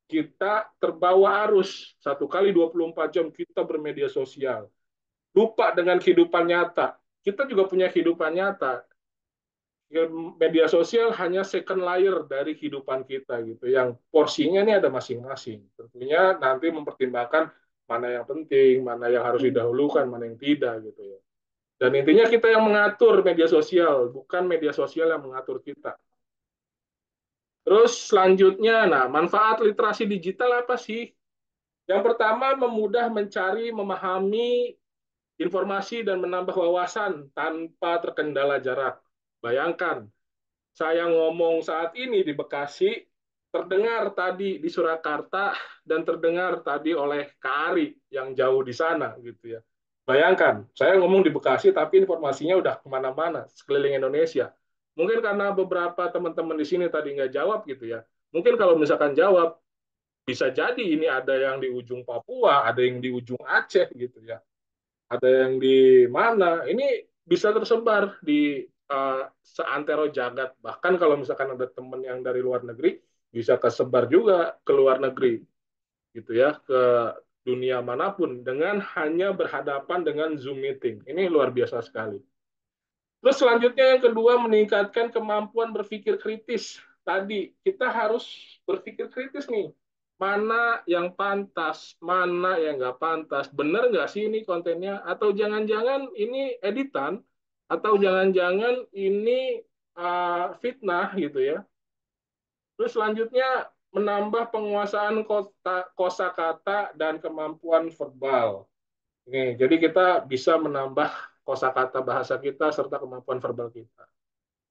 kita terbawa arus. 1 kali 24 jam kita bermedia sosial. Lupa dengan kehidupan nyata. Kita juga punya kehidupan nyata. Media sosial hanya second layer dari kehidupan kita gitu. Yang porsinya ini ada masing-masing. Tentunya nanti mempertimbangkan mana yang penting, mana yang harus didahulukan, mana yang tidak gitu ya. Dan intinya kita yang mengatur media sosial, bukan media sosial yang mengatur kita. Terus selanjutnya, nah manfaat literasi digital apa sih? Yang pertama, memudah mencari, memahami informasi dan menambah wawasan tanpa terkendala jarak. Bayangkan, saya ngomong saat ini di Bekasi, terdengar tadi di Surakarta, dan terdengar tadi oleh Kak Ari yang jauh di sana gitu ya. Bayangkan, saya ngomong di Bekasi tapi informasinya udah kemana-mana, sekeliling Indonesia. Mungkin karena beberapa teman-teman di sini tadi nggak jawab gitu ya. Mungkin kalau misalkan jawab, bisa jadi ini ada yang di ujung Papua, ada yang di ujung Aceh gitu ya. Ada yang di mana, ini bisa tersebar di seantero jagat. Bahkan kalau misalkan ada teman yang dari luar negeri, bisa kesebar juga ke luar negeri, gitu ya, ke dunia manapun dengan hanya berhadapan dengan Zoom meeting. Ini luar biasa sekali. Terus selanjutnya yang kedua, meningkatkan kemampuan berpikir kritis. Tadi kita harus berpikir kritis nih. Mana yang pantas, mana yang nggak pantas. Bener nggak sih ini kontennya? Atau jangan-jangan ini editan? Atau jangan-jangan ini fitnah gitu ya. Terus selanjutnya menambah penguasaan kosakata dan kemampuan verbal. Nih, jadi kita bisa menambah kosakata bahasa kita serta kemampuan verbal kita.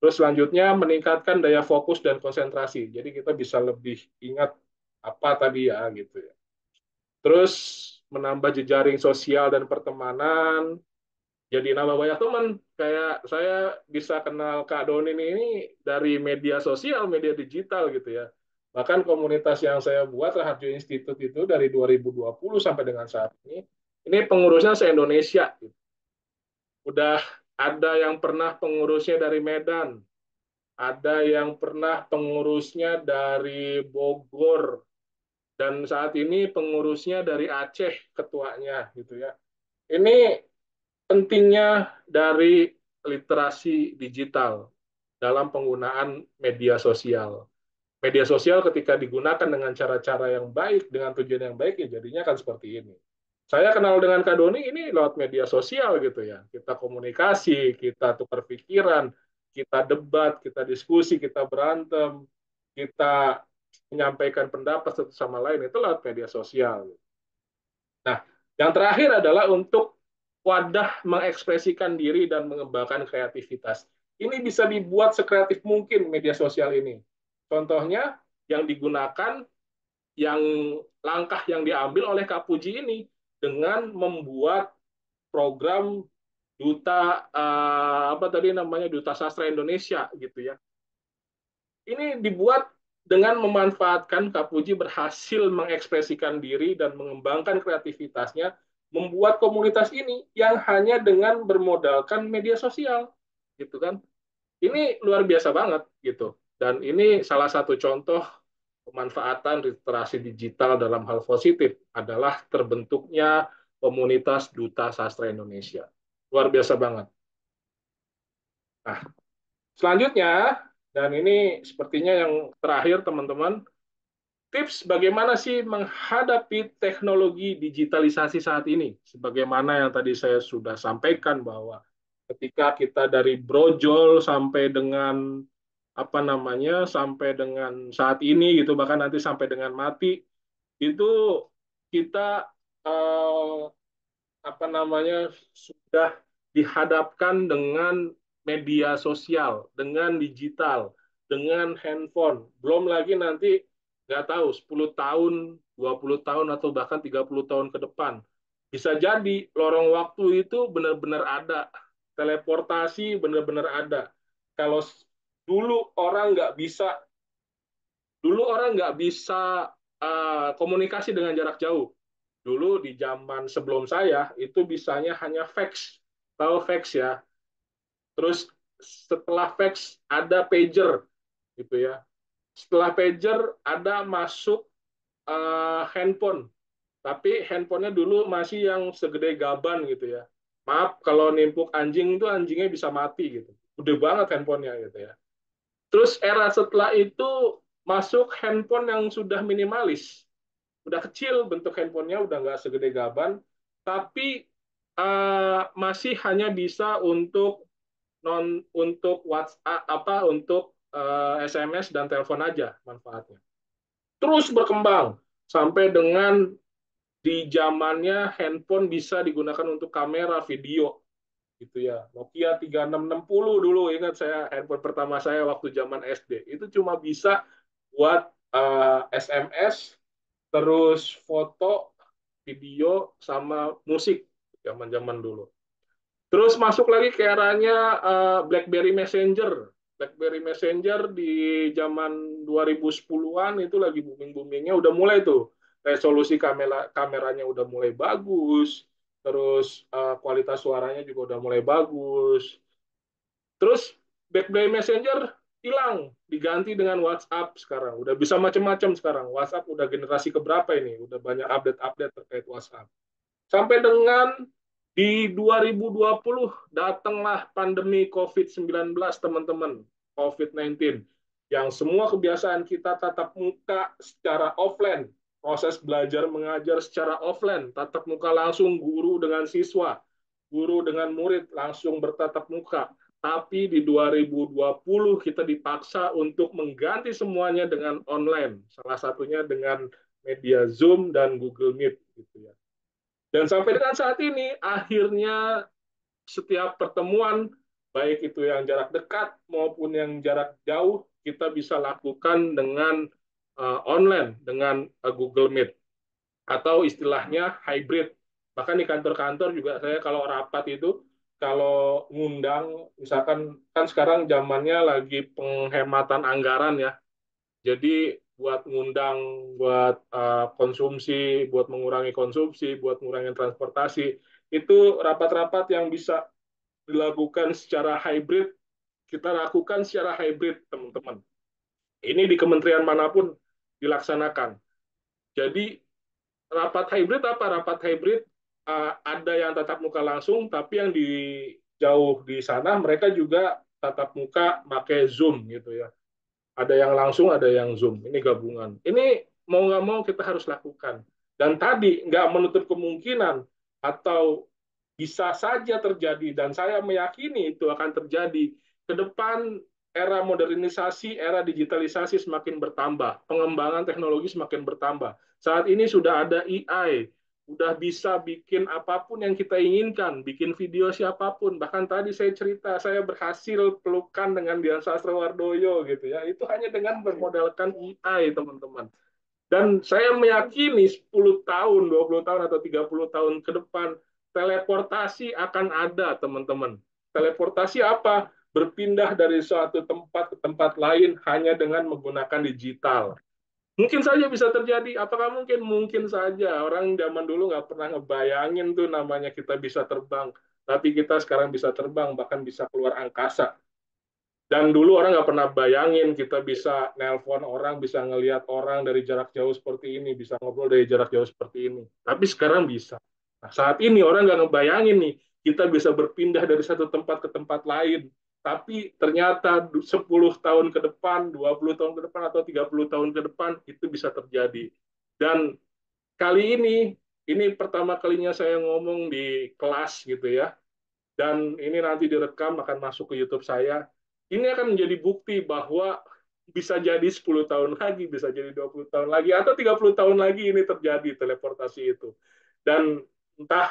Terus selanjutnya meningkatkan daya fokus dan konsentrasi. Jadi kita bisa lebih ingat apa tadi ya gitu ya. Terus menambah jejaring sosial dan pertemanan. Jadi nambah banyak teman. Kayak saya bisa kenal Kak Doni ini dari media sosial, media digital gitu ya. Bahkan komunitas yang saya buat, Raharjo Institute itu dari 2020 sampai dengan saat ini pengurusnya se-Indonesia. Udah ada yang pernah pengurusnya dari Medan, ada yang pernah pengurusnya dari Bogor, dan saat ini pengurusnya dari Aceh, ketuanya gitu ya. Ini pentingnya dari literasi digital dalam penggunaan media sosial. Media sosial ketika digunakan dengan cara-cara yang baik, dengan tujuan yang baik, ya jadinya kan seperti ini. Saya kenal dengan Kak Doni ini lewat media sosial gitu ya. Kita komunikasi, kita tukar pikiran, kita debat, kita diskusi, kita berantem, kita menyampaikan pendapat satu sama lain itu lewat media sosial. Nah, yang terakhir adalah untuk wadah mengekspresikan diri dan mengembangkan kreativitas. Ini bisa dibuat sekreatif mungkin media sosial ini. Contohnya yang digunakan, yang langkah yang diambil oleh Kak Puji ini dengan membuat program duta apa tadi namanya, duta sastra Indonesia gitu ya. Ini dibuat dengan memanfaatkan Kak Puji berhasil mengekspresikan diri dan mengembangkan kreativitasnya, membuat komunitas ini yang hanya dengan bermodalkan media sosial, gitu kan. Ini luar biasa banget gitu. Dan ini salah satu contoh pemanfaatan literasi digital dalam hal positif adalah terbentuknya komunitas Duta Sastra Indonesia. Luar biasa banget. Nah, selanjutnya, dan ini sepertinya yang terakhir teman-teman, tips bagaimana sih menghadapi teknologi digitalisasi saat ini? Sebagaimana yang tadi saya sudah sampaikan bahwa ketika kita dari brojol sampai dengan apa namanya sampai dengan saat ini gitu bahkan nanti sampai dengan mati itu kita eh, apa namanya sudah dihadapkan dengan media sosial, dengan digital, dengan handphone. Belum lagi nanti nggak tahu 10 tahun, 20 tahun atau bahkan 30 tahun ke depan. Bisa jadi lorong waktu itu benar-benar ada, teleportasi benar-benar ada. Kalau dulu orang nggak bisa, dulu orang nggak bisa komunikasi dengan jarak jauh. Dulu di zaman sebelum saya itu bisanya hanya fax, tahu fax ya. Terus setelah fax ada pager gitu ya. Setelah pager ada masuk handphone, tapi handphonenya dulu masih yang segede gaban gitu ya. Maaf kalau nimpuk anjing itu anjingnya bisa mati gitu. Udah banget handphonenya gitu ya. Terus era setelah itu masuk handphone yang sudah minimalis, udah kecil bentuk handphonenya, udah nggak segede gaban, tapi masih hanya bisa untuk WhatsApp untuk SMS dan telepon aja manfaatnya. Terus berkembang sampai dengan di zamannya handphone bisa digunakan untuk kamera video gitu ya. Nokia 3660 dulu ingat saya handphone pertama saya waktu zaman SD. Itu cuma bisa buat SMS, terus foto, video sama musik zaman-zaman dulu. Terus masuk lagi ke eranya BlackBerry Messenger. BlackBerry Messenger di zaman 2010-an itu lagi booming-boomingnya, udah mulai tuh resolusi kameranya udah mulai bagus, terus kualitas suaranya juga udah mulai bagus. Terus BlackBerry Messenger hilang, diganti dengan WhatsApp sekarang. Udah bisa macam-macam sekarang. WhatsApp udah generasi keberapa ini? Udah banyak update-update terkait WhatsApp. Sampai dengan di 2020 datanglah pandemi COVID-19, teman-teman. COVID-19. Yang semua kebiasaan kita tatap muka secara offline. Proses belajar mengajar secara offline. Tatap muka langsung guru dengan siswa. Guru dengan murid langsung bertatap muka. Tapi di 2020 kita dipaksa untuk mengganti semuanya dengan online. Salah satunya dengan media Zoom dan Google Meet gitu ya. Dan sampai dengan saat ini, akhirnya setiap pertemuan, baik itu yang jarak dekat maupun yang jarak jauh, kita bisa lakukan dengan online, dengan Google Meet. Atau istilahnya hybrid. Bahkan di kantor-kantor juga saya kalau rapat itu, kalau ngundang, misalkan kan sekarang zamannya lagi penghematan anggaran ya, jadi buat ngundang, buat konsumsi, buat mengurangi konsumsi, buat mengurangi transportasi, itu rapat-rapat yang bisa dilakukan secara hybrid, kita lakukan secara hybrid, teman-teman. Ini di kementerian manapun dilaksanakan. Jadi rapat hybrid apa? Rapat hybrid ada yang tatap muka langsung, tapi yang di jauh di sana mereka juga tatap muka pakai Zoom gitu ya. Ada yang langsung, ada yang Zoom. Ini gabungan. Ini mau nggak mau kita harus lakukan. Dan tadi nggak menutup kemungkinan atau bisa saja terjadi, dan saya meyakini itu akan terjadi. Ke depan era modernisasi, era digitalisasi semakin bertambah. Pengembangan teknologi semakin bertambah. Saat ini sudah ada AI, udah bisa bikin apapun yang kita inginkan, bikin video siapapun. Bahkan tadi saya cerita, saya berhasil pelukan dengan Dian Sastrowardoyo gitu ya. Itu hanya dengan bermodalkan AI, teman-teman. Dan saya meyakini 10 tahun, 20 tahun atau 30 tahun ke depan teleportasi akan ada, teman-teman. Teleportasi apa? Berpindah dari suatu tempat ke tempat lain hanya dengan menggunakan digital. Mungkin saja bisa terjadi. Apakah mungkin? Mungkin saja. Orang zaman dulu nggak pernah ngebayangin tuh namanya kita bisa terbang. Tapi kita sekarang bisa terbang, bahkan bisa keluar angkasa. Dan dulu orang nggak pernah bayangin kita bisa nelpon orang, bisa ngelihat orang dari jarak jauh seperti ini, bisa ngobrol dari jarak jauh seperti ini. Tapi sekarang bisa. Nah, saat ini orang nggak ngebayangin nih, kita bisa berpindah dari satu tempat ke tempat lain. Tapi ternyata 10 tahun ke depan, 20 tahun ke depan, atau 30 tahun ke depan, itu bisa terjadi. Dan kali ini pertama kalinya saya ngomong di kelas gitu ya, dan ini nanti direkam akan masuk ke YouTube saya. Ini akan menjadi bukti bahwa bisa jadi 10 tahun lagi, bisa jadi 20 tahun lagi, atau 30 tahun lagi ini terjadi teleportasi itu. Dan entah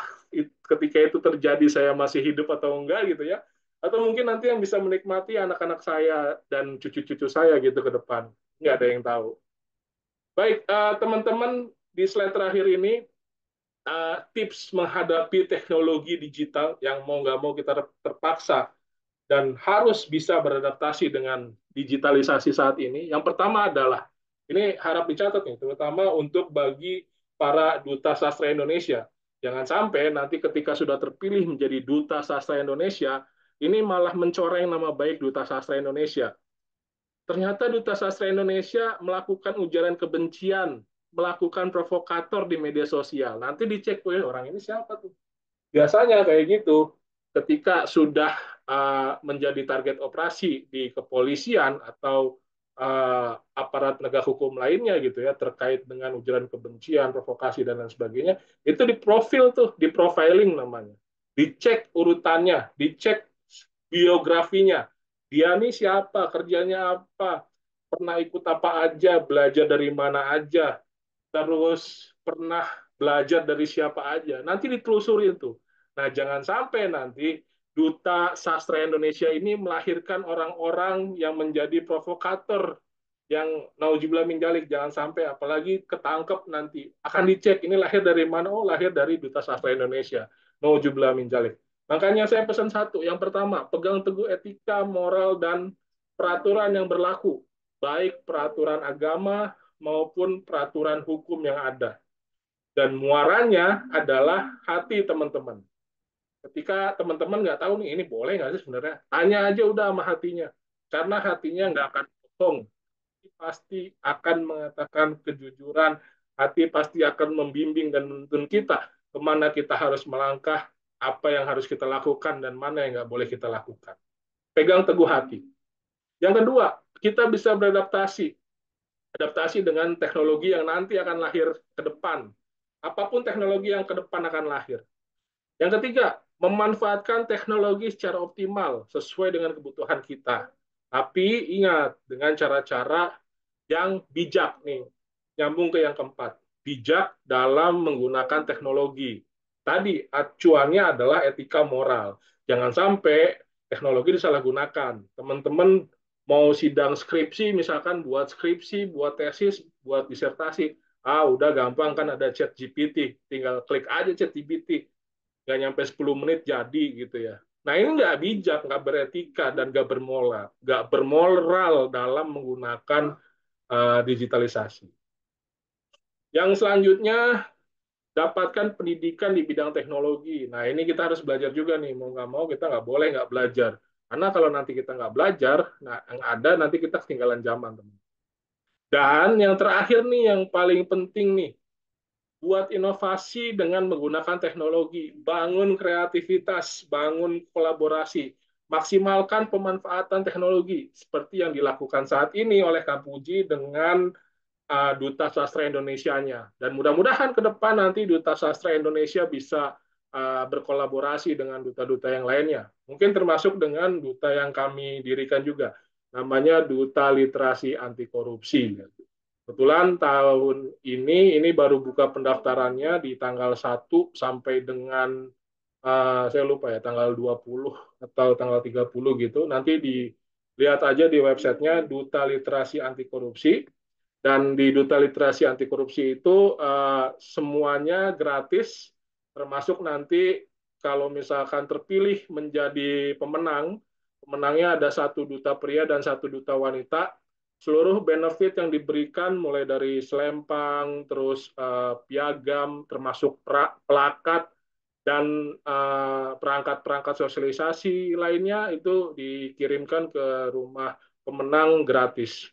ketika itu terjadi saya masih hidup atau enggak gitu ya, atau mungkin nanti yang bisa menikmati anak-anak saya dan cucu-cucu saya gitu ke depan. Nggak ada yang tahu. Baik, teman-teman, di slide terakhir ini tips menghadapi teknologi digital yang mau nggak mau kita terpaksa dan harus bisa beradaptasi dengan digitalisasi saat ini. Yang pertama adalah, ini harap dicatat nih, terutama untuk bagi para duta sastra Indonesia. Jangan sampai nanti ketika sudah terpilih menjadi duta sastra Indonesia, ini malah mencoreng nama baik duta sastra Indonesia. Ternyata duta sastra Indonesia melakukan ujaran kebencian, melakukan provokator di media sosial. Nanti dicek, orang ini siapa tuh? Biasanya kayak gitu, ketika sudah menjadi target operasi di kepolisian atau aparat penegak hukum lainnya gitu ya, terkait dengan ujaran kebencian, provokasi dan lain sebagainya, itu diprofil tuh, di profiling namanya. Dicek urutannya, dicek biografinya. Dia nih siapa, kerjanya apa, pernah ikut apa aja, belajar dari mana aja, terus pernah belajar dari siapa aja. Nanti ditelusurin tuh. Nah, jangan sampai nanti Duta Sastra Indonesia ini melahirkan orang-orang yang menjadi provokator, yang nauzubillah min dzalik. Jangan sampai, apalagi ketangkep nanti. Akan dicek, ini lahir dari mana? Oh, lahir dari Duta Sastra Indonesia. Nauzubillah min dzalik. Makanya saya pesan satu. Yang pertama, pegang teguh etika, moral, dan peraturan yang berlaku. Baik peraturan agama maupun peraturan hukum yang ada. Dan muaranya adalah hati teman-teman. Ketika teman-teman nggak tahu nih, ini boleh nggak sih sebenarnya, tanya aja udah sama hatinya. Karena hatinya nggak akan bohong. Pasti akan mengatakan kejujuran, hati pasti akan membimbing dan menuntun kita kemana kita harus melangkah, apa yang harus kita lakukan, dan mana yang nggak boleh kita lakukan. Pegang teguh hati. Yang kedua, kita bisa beradaptasi. Adaptasi dengan teknologi yang nanti akan lahir ke depan. Apapun teknologi yang ke depan akan lahir. Yang ketiga, memanfaatkan teknologi secara optimal sesuai dengan kebutuhan kita. Tapi ingat, dengan cara-cara yang bijak nih. Nyambung ke yang keempat. Bijak dalam menggunakan teknologi. Tadi acuannya adalah etika moral. Jangan sampai teknologi disalahgunakan. Teman-teman mau sidang skripsi, misalkan buat skripsi, buat tesis, buat disertasi. Udah gampang kan, ada chat GPT. Tinggal klik aja chat GPT. Nggak nyampe 10 menit jadi gitu ya. Nah, ini nggak bijak, nggak beretika, dan nggak bermoral dalam menggunakan digitalisasi. Yang selanjutnya, dapatkan pendidikan di bidang teknologi. Nah, ini kita harus belajar juga nih, mau nggak mau kita nggak boleh nggak belajar. Karena kalau nanti kita nggak belajar, nah yang ada nanti kita ketinggalan zaman, teman. Dan yang terakhir nih, yang paling penting nih, buat inovasi dengan menggunakan teknologi, bangun kreativitas, bangun kolaborasi, maksimalkan pemanfaatan teknologi seperti yang dilakukan saat ini oleh Kapuji dengan Duta Sastra Indonesianya. Dan mudah-mudahan ke depan nanti Duta Sastra Indonesia bisa berkolaborasi dengan duta-duta yang lainnya. Mungkin termasuk dengan duta yang kami dirikan juga, namanya Duta Literasi Anti Korupsi. Kebetulan tahun ini baru buka pendaftarannya di tanggal 1 sampai dengan saya lupa ya, tanggal 20 atau tanggal 30 gitu. Nanti dilihat aja di websitenya Duta Literasi Anti Korupsi. Dan di Duta Literasi Anti Korupsi itu semuanya gratis, termasuk nanti kalau misalkan terpilih menjadi pemenang, pemenangnya ada satu duta pria dan satu duta wanita. Seluruh benefit yang diberikan mulai dari selempang, terus piagam, termasuk plakat, dan perangkat-perangkat sosialisasi lainnya itu dikirimkan ke rumah pemenang gratis.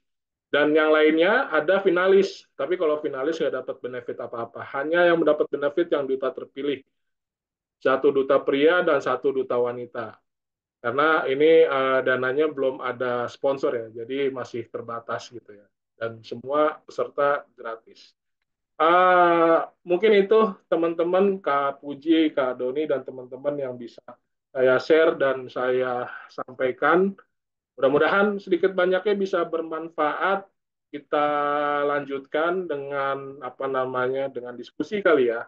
Dan yang lainnya ada finalis, tapi kalau finalis nggak dapat benefit apa-apa. Hanya yang mendapat benefit yang duta terpilih, satu duta pria dan satu duta wanita. Karena ini dananya belum ada sponsor ya, jadi masih terbatas gitu ya. Dan semua peserta gratis. Mungkin itu teman-teman Kak Puji, Kak Doni, dan teman-teman yang bisa saya share dan saya sampaikan. Mudah-mudahan sedikit banyaknya bisa bermanfaat. Kita lanjutkan dengan apa namanya dengan diskusi kali ya.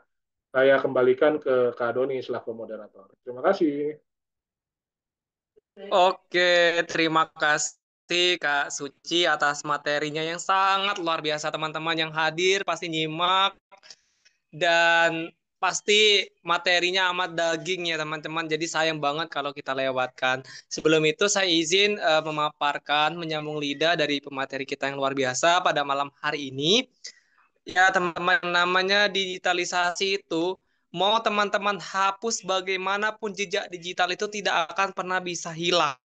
Saya kembalikan ke Kak Doni selaku moderator. Terima kasih.
Oke, terima kasih Kak Suci atas materinya yang sangat luar biasa. Teman-teman yang hadir pasti nyimak dan pasti materinya amat daging ya teman-teman. Jadi sayang banget kalau kita lewatkan. Sebelum itu saya izin memaparkan menyambung lidah dari pemateri kita yang luar biasa pada malam hari ini. Ya teman-teman, namanya digitalisasi itu mau teman-teman hapus bagaimanapun jejak digital itu tidak akan pernah bisa hilang.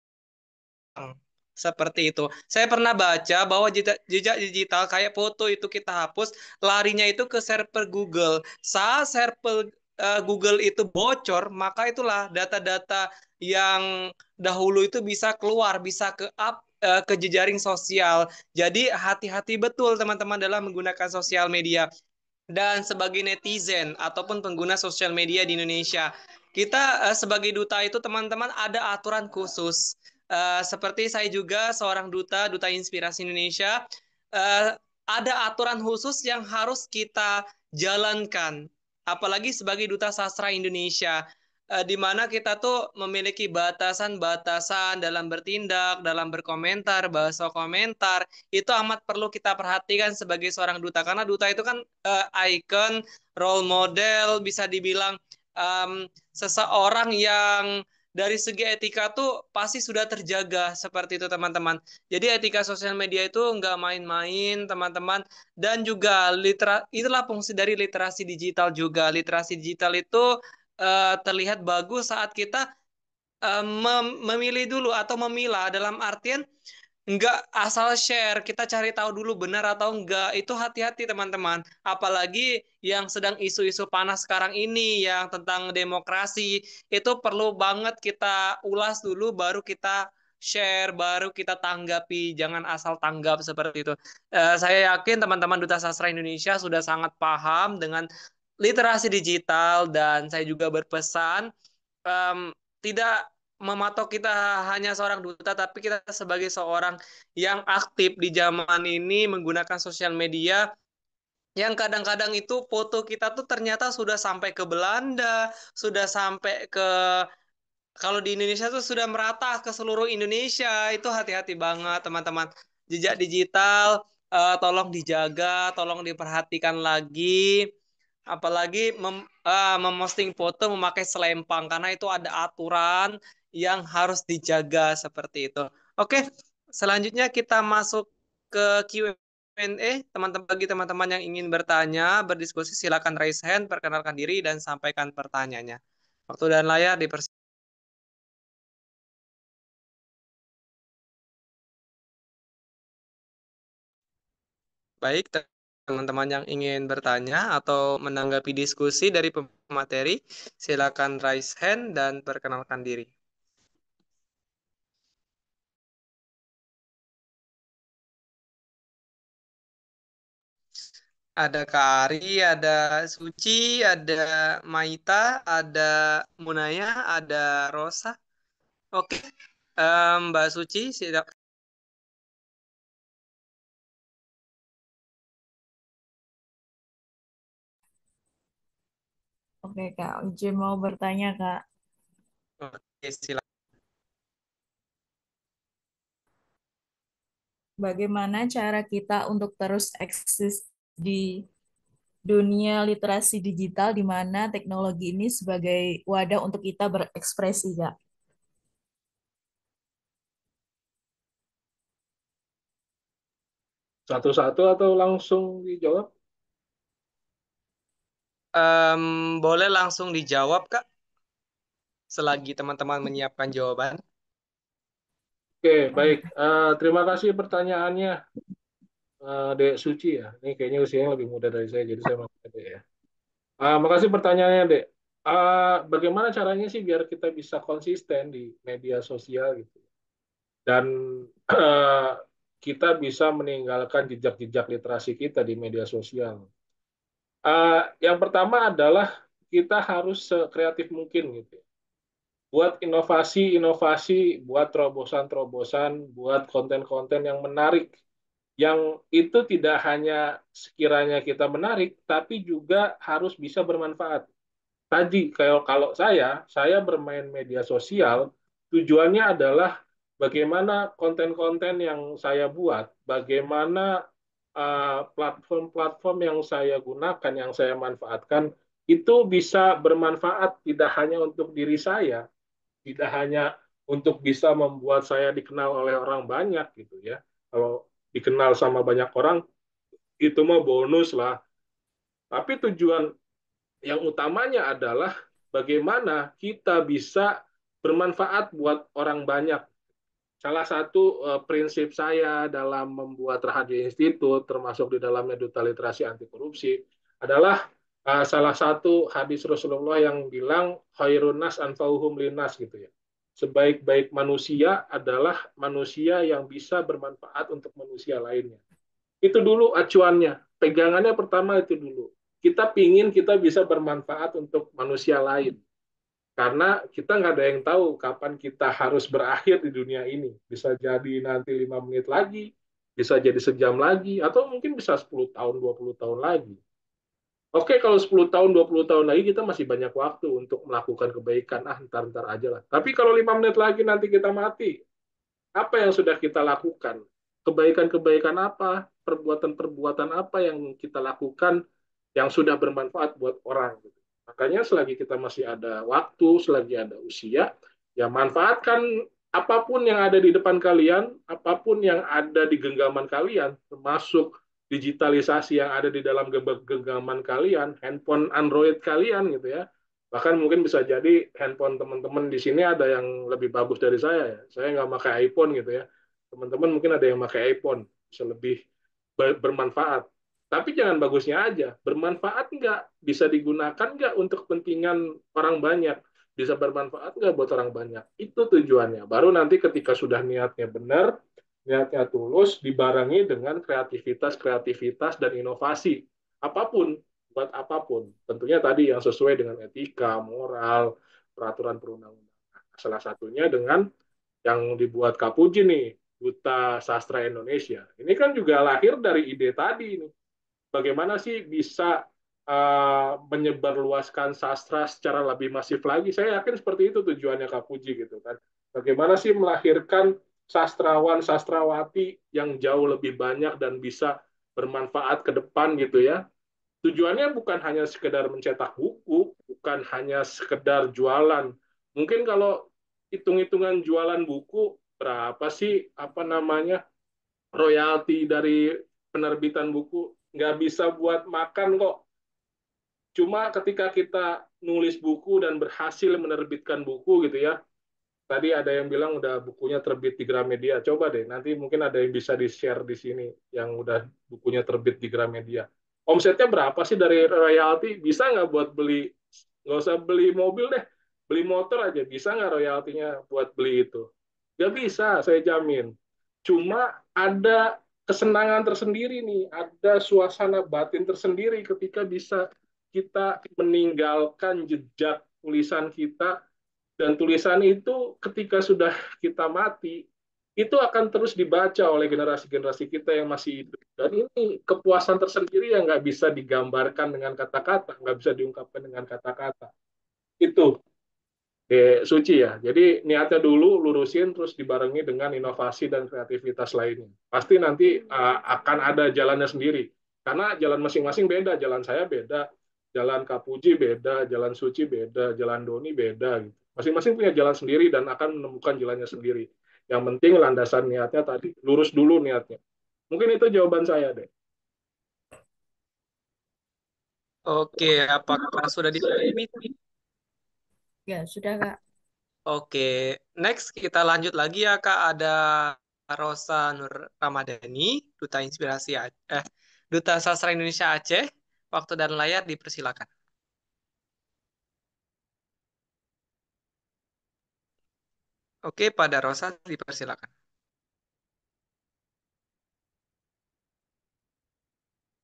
Seperti itu. Saya pernah baca bahwa jejak digital kayak foto itu kita hapus, larinya itu ke server Google. Saat server Google itu bocor, maka itulah data-data yang dahulu itu bisa keluar, bisa ke jejaring sosial. Jadi hati-hati betul teman-teman dalam menggunakan sosial media. Dan sebagai netizen ataupun pengguna sosial media di Indonesia, kita sebagai duta itu teman-teman ada aturan khusus. Seperti saya juga seorang duta, duta inspirasi Indonesia, uh, ada aturan khusus yang harus kita jalankan. Apalagi sebagai duta sastra Indonesia, di mana kita tuh memiliki batasan-batasan dalam bertindak, dalam berkomentar, bahasa komentar, itu amat perlu kita perhatikan sebagai seorang duta karena duta itu kan icon, role model, bisa dibilang seseorang yang dari segi etika tuh pasti sudah terjaga seperti itu teman-teman. Jadi etika sosial media itu nggak main-main teman-teman dan juga itulah fungsi dari literasi digital juga. Literasi digital itu terlihat bagus saat kita memilih dulu atau memilah dalam artian nggak asal share, kita cari tahu dulu benar atau enggak. Itu hati-hati teman-teman. Apalagi yang sedang isu-isu panas sekarang ini yang tentang demokrasi, itu perlu banget kita ulas dulu baru kita share, baru kita tanggapi. Jangan asal tanggap seperti itu. Saya yakin teman-teman Duta Sastra Indonesia sudah sangat paham dengan literasi digital dan saya juga berpesan tidak mematok kita hanya seorang duta, tapi kita sebagai seorang yang aktif di zaman ini menggunakan sosial media, yang kadang-kadang itu foto kita tuh ternyata sudah sampai ke Belanda, sudah sampai ke kalau di Indonesia tuh sudah merata ke seluruh Indonesia. Itu hati-hati banget teman-teman. Jejak digital tolong dijaga, tolong diperhatikan lagi. Apalagi memposting foto memakai selempang karena itu ada aturan yang harus dijaga seperti itu. Oke, selanjutnya kita masuk ke Q&A. Teman-teman bagi teman-teman yang ingin bertanya, berdiskusi silakan raise hand, perkenalkan diri dan sampaikan pertanyaannya. Waktu dan layar dipersilakan. Baik, teman-teman yang ingin bertanya atau menanggapi diskusi dari pemateri, silakan raise hand dan perkenalkan diri. Ada Kak Ari, ada Suci, ada Maita, ada Munaya, ada Rosa. Oke, Mbak Suci, silakan.
Oke, Kak. Izin mau bertanya, Kak.
Oke, silakan.
Bagaimana cara kita untuk terus eksis di dunia literasi digital di mana teknologi ini sebagai wadah untuk kita berekspresi, Kak?
Satu-satu atau langsung dijawab?
Boleh langsung dijawab, Kak, selagi teman-teman menyiapkan jawaban.
Oke, baik. Terima kasih pertanyaannya, Dek Suci ya. Ini kayaknya usianya lebih muda dari saya, jadi saya manggil Dek ya. Makasih pertanyaannya, Dek. Bagaimana caranya sih biar kita bisa konsisten di media sosial gitu? Dan kita bisa meninggalkan jejak-jejak literasi kita di media sosial. Yang pertama adalah kita harus sekreatif mungkin gitu. Buat inovasi-inovasi, buat terobosan-terobosan, buat konten-konten yang menarik, yang itu tidak hanya sekiranya kita menarik, tapi juga harus bisa bermanfaat. Tadi kalau saya bermain media sosial, tujuannya adalah bagaimana konten-konten yang saya buat, bagaimana platform-platform yang saya gunakan, yang saya manfaatkan, itu bisa bermanfaat tidak hanya untuk diri saya, tidak hanya untuk bisa membuat saya dikenal oleh orang banyak gitu ya. Kalau dikenal sama banyak orang itu mah bonus lah. Tapi tujuan yang utamanya adalah bagaimana kita bisa bermanfaat buat orang banyak. Salah satu prinsip saya dalam membuat Raharja Institute, termasuk di dalamnya Duta Literasi Anti Korupsi, adalah salah satu hadis Rasulullah yang bilang khairun nas anfa'uhum linnas gitu ya. Sebaik-baik manusia adalah manusia yang bisa bermanfaat untuk manusia lainnya. Itu dulu acuannya. Pegangannya pertama itu dulu. Kita pingin kita bisa bermanfaat untuk manusia lain. Karena kita nggak ada yang tahu kapan kita harus berakhir di dunia ini. Bisa jadi nanti 5 menit lagi, bisa jadi sejam lagi, atau mungkin bisa 10 tahun, 20 tahun lagi. Oke, kalau 10 tahun, 20 tahun lagi kita masih banyak waktu untuk melakukan kebaikan. Ntar-ntar aja lah. Tapi kalau 5 menit lagi nanti kita mati, apa yang sudah kita lakukan? Kebaikan-kebaikan apa? Perbuatan-perbuatan apa yang kita lakukan yang sudah bermanfaat buat orang? Makanya selagi kita masih ada waktu, selagi ada usia, ya manfaatkan apapun yang ada di depan kalian, apapun yang ada di genggaman kalian, termasuk digitalisasi yang ada di dalam genggaman kalian, handphone Android kalian gitu ya. Bahkan mungkin bisa jadi handphone teman-teman di sini ada yang lebih bagus dari saya ya. Saya nggak pakai iPhone gitu ya. Teman-teman mungkin ada yang pakai iPhone, bisa lebih bermanfaat. Tapi jangan bagusnya aja. Bermanfaat nggak? Bisa digunakan nggak untuk kepentingan orang banyak? Bisa bermanfaat nggak buat orang banyak? Itu tujuannya. Baru nanti ketika sudah niatnya benar, niatnya tulus, dibarengi dengan kreativitas dan inovasi. Apapun, buat apapun. Tentunya tadi yang sesuai dengan etika, moral, peraturan perundang-undangan. Salah satunya dengan yang dibuat Kapuji nih, Duta Sastra Indonesia. Ini kan juga lahir dari ide tadi nih. Bagaimana sih bisa menyebarluaskan sastra secara lebih masif lagi? Saya yakin seperti itu tujuannya Kapuji gitu kan. Bagaimana sih melahirkan sastrawan sastrawati yang jauh lebih banyak dan bisa bermanfaat ke depan gitu ya. Tujuannya bukan hanya sekedar mencetak buku, bukan hanya sekedar jualan. Mungkin kalau hitung-hitungan jualan buku berapa sih apa namanya royalti dari penerbitan buku, nggak bisa buat makan kok. Cuma ketika kita nulis buku dan berhasil menerbitkan buku gitu ya, tadi ada yang bilang udah bukunya terbit di Gramedia. Coba deh, nanti mungkin ada yang bisa di-share di sini yang udah bukunya terbit di Gramedia. Omsetnya berapa sih dari royalti? Bisa nggak buat beli, nggak usah beli mobil deh, beli motor aja. Bisa nggak royaltinya buat beli itu? Nggak bisa, saya jamin. Cuma ada kesenangan tersendiri nih, ada suasana batin tersendiri ketika bisa kita meninggalkan jejak tulisan kita, dan tulisan itu ketika sudah kita mati, itu akan terus dibaca oleh generasi-generasi kita yang masih hidup. Dan ini kepuasan tersendiri yang nggak bisa digambarkan dengan kata-kata, nggak bisa diungkapkan dengan kata-kata. Itu suci ya. Jadi niatnya dulu lurusin terus dibarengi dengan inovasi dan kreativitas lainnya. Pasti nanti akan ada jalannya sendiri. Karena jalan masing-masing beda. Jalan saya beda, jalan Kapuji beda, jalan Suci beda, jalan Doni beda gitu. Masing-masing punya jalan sendiri dan akan menemukan jalannya sendiri. Yang penting landasan niatnya tadi, lurus dulu niatnya. Mungkin itu jawaban saya deh.
Oke, apakah sudah dipahami?
Ya, sudah, Kak.
Oke, next kita lanjut lagi ya Kak. Ada Rosa Nur Ramadhani, Duta Inspirasi Duta Sastra Indonesia Aceh. Waktu dan layar dipersilakan. Oke, pada Rosa dipersilakan.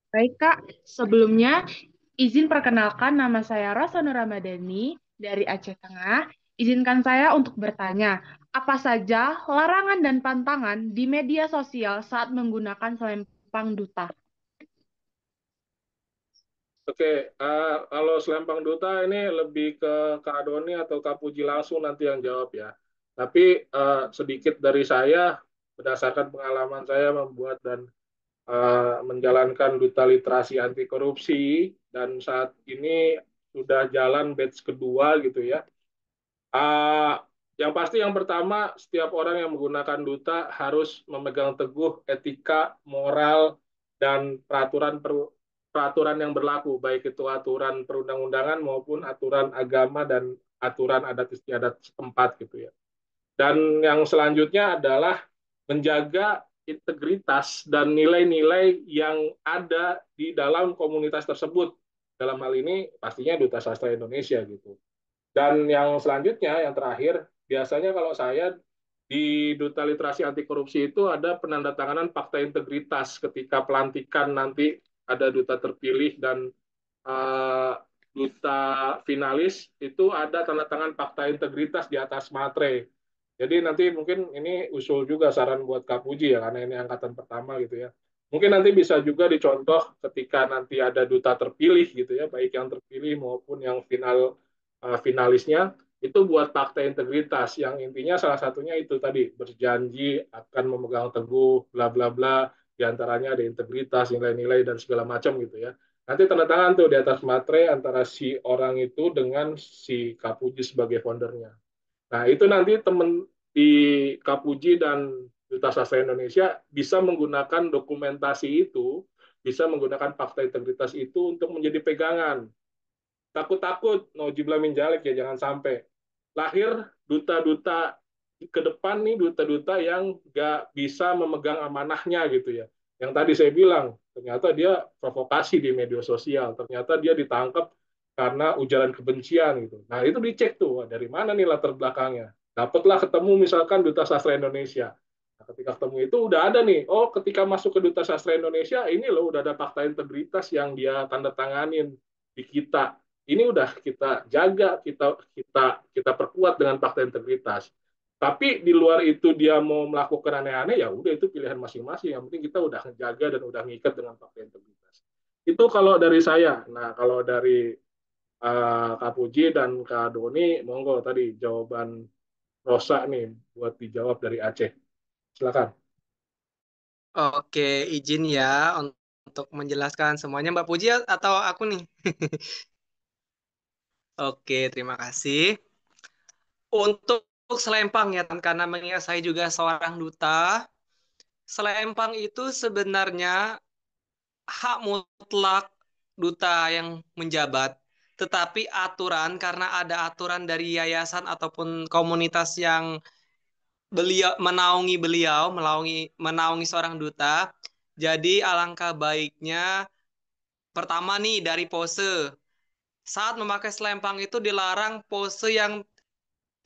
Baik, Kak. Sebelumnya, izin perkenalkan nama saya Rosa Nur Ramadhani dari Aceh Tengah. Izinkan saya untuk bertanya, apa saja larangan dan pantangan di media sosial saat menggunakan selempang duta?
Oke, kalau Selempang Duta ini lebih ke Kak Doni atau Kak Puji langsung nanti yang jawab ya. Tapi sedikit dari saya, berdasarkan pengalaman saya membuat dan menjalankan Duta Literasi Anti Korupsi, dan saat ini sudah jalan batch kedua gitu ya. Uh, yang pasti yang pertama, setiap orang yang menggunakan duta harus memegang teguh etika, moral, dan peraturan yang berlaku, baik itu aturan perundang-undangan maupun aturan agama dan aturan adat istiadat setempat gitu ya. Dan yang selanjutnya adalah menjaga integritas dan nilai-nilai yang ada di dalam komunitas tersebut. Dalam hal ini pastinya Duta Sastra Indonesia gitu. Dan yang selanjutnya, yang terakhir, biasanya kalau saya di Duta Literasi Anti Korupsi itu ada penandatanganan fakta integritas ketika pelantikan nanti ada duta terpilih dan uh, duta finalis itu ada tanda tangan fakta integritas di atas matre. Jadi nanti mungkin ini usul juga saran buat Kak Puji ya, karena ini angkatan pertama gitu ya. Mungkin nanti bisa juga dicontoh ketika nanti ada duta terpilih gitu ya, baik yang terpilih maupun yang finalisnya, itu buat fakta integritas yang intinya salah satunya itu tadi berjanji akan memegang teguh bla bla bla, diantaranya ada integritas, nilai-nilai dan segala macam gitu ya. Nanti tanda tangan tuh di atas matre antara si orang itu dengan si Kapuji sebagai foundernya. Nah, itu nanti teman di Kapuji dan Duta Sastra Indonesia bisa menggunakan dokumentasi itu, bisa menggunakan fakta integritas itu untuk menjadi pegangan. Takut-takut, nauzubillah min dzalik ya, jangan sampai lahir duta-duta ke depan nih, duta-duta yang nggak bisa memegang amanahnya gitu ya. Yang tadi saya bilang, ternyata dia provokasi di media sosial, ternyata dia ditangkap karena ujaran kebencian gitu. Nah itu dicek tuh, dari mana nih latar belakangnya. Dapatlah ketemu misalkan Duta Sastra Indonesia. Nah, ketika ketemu itu udah ada nih, oh ketika masuk ke Duta Sastra Indonesia, ini loh udah ada fakta integritas yang dia tanda tanganin di kita. Ini udah kita jaga, kita perkuat dengan fakta integritas. Tapi di luar itu dia mau melakukan aneh-aneh, ya udah itu pilihan masing-masing. Yang penting kita udah ngejaga dan udah ngikat dengan fakta integritas. Itu kalau dari saya. Nah, kalau dari Kak Puji dan Kak Doni, monggo tadi jawaban Rosa nih buat dijawab dari Aceh. Silakan.
Oke, izin ya untuk menjelaskan semuanya Mbak Puji atau aku nih? Oke, terima kasih. Untuk selempang ya, karena mengingat saya juga seorang duta, selempang itu sebenarnya hak mutlak duta yang menjabat. Tetapi aturan, karena ada aturan dari yayasan ataupun komunitas yang menaungi seorang duta. Jadi alangkah baiknya pertama nih dari pose. Saat memakai selempang itu dilarang pose yang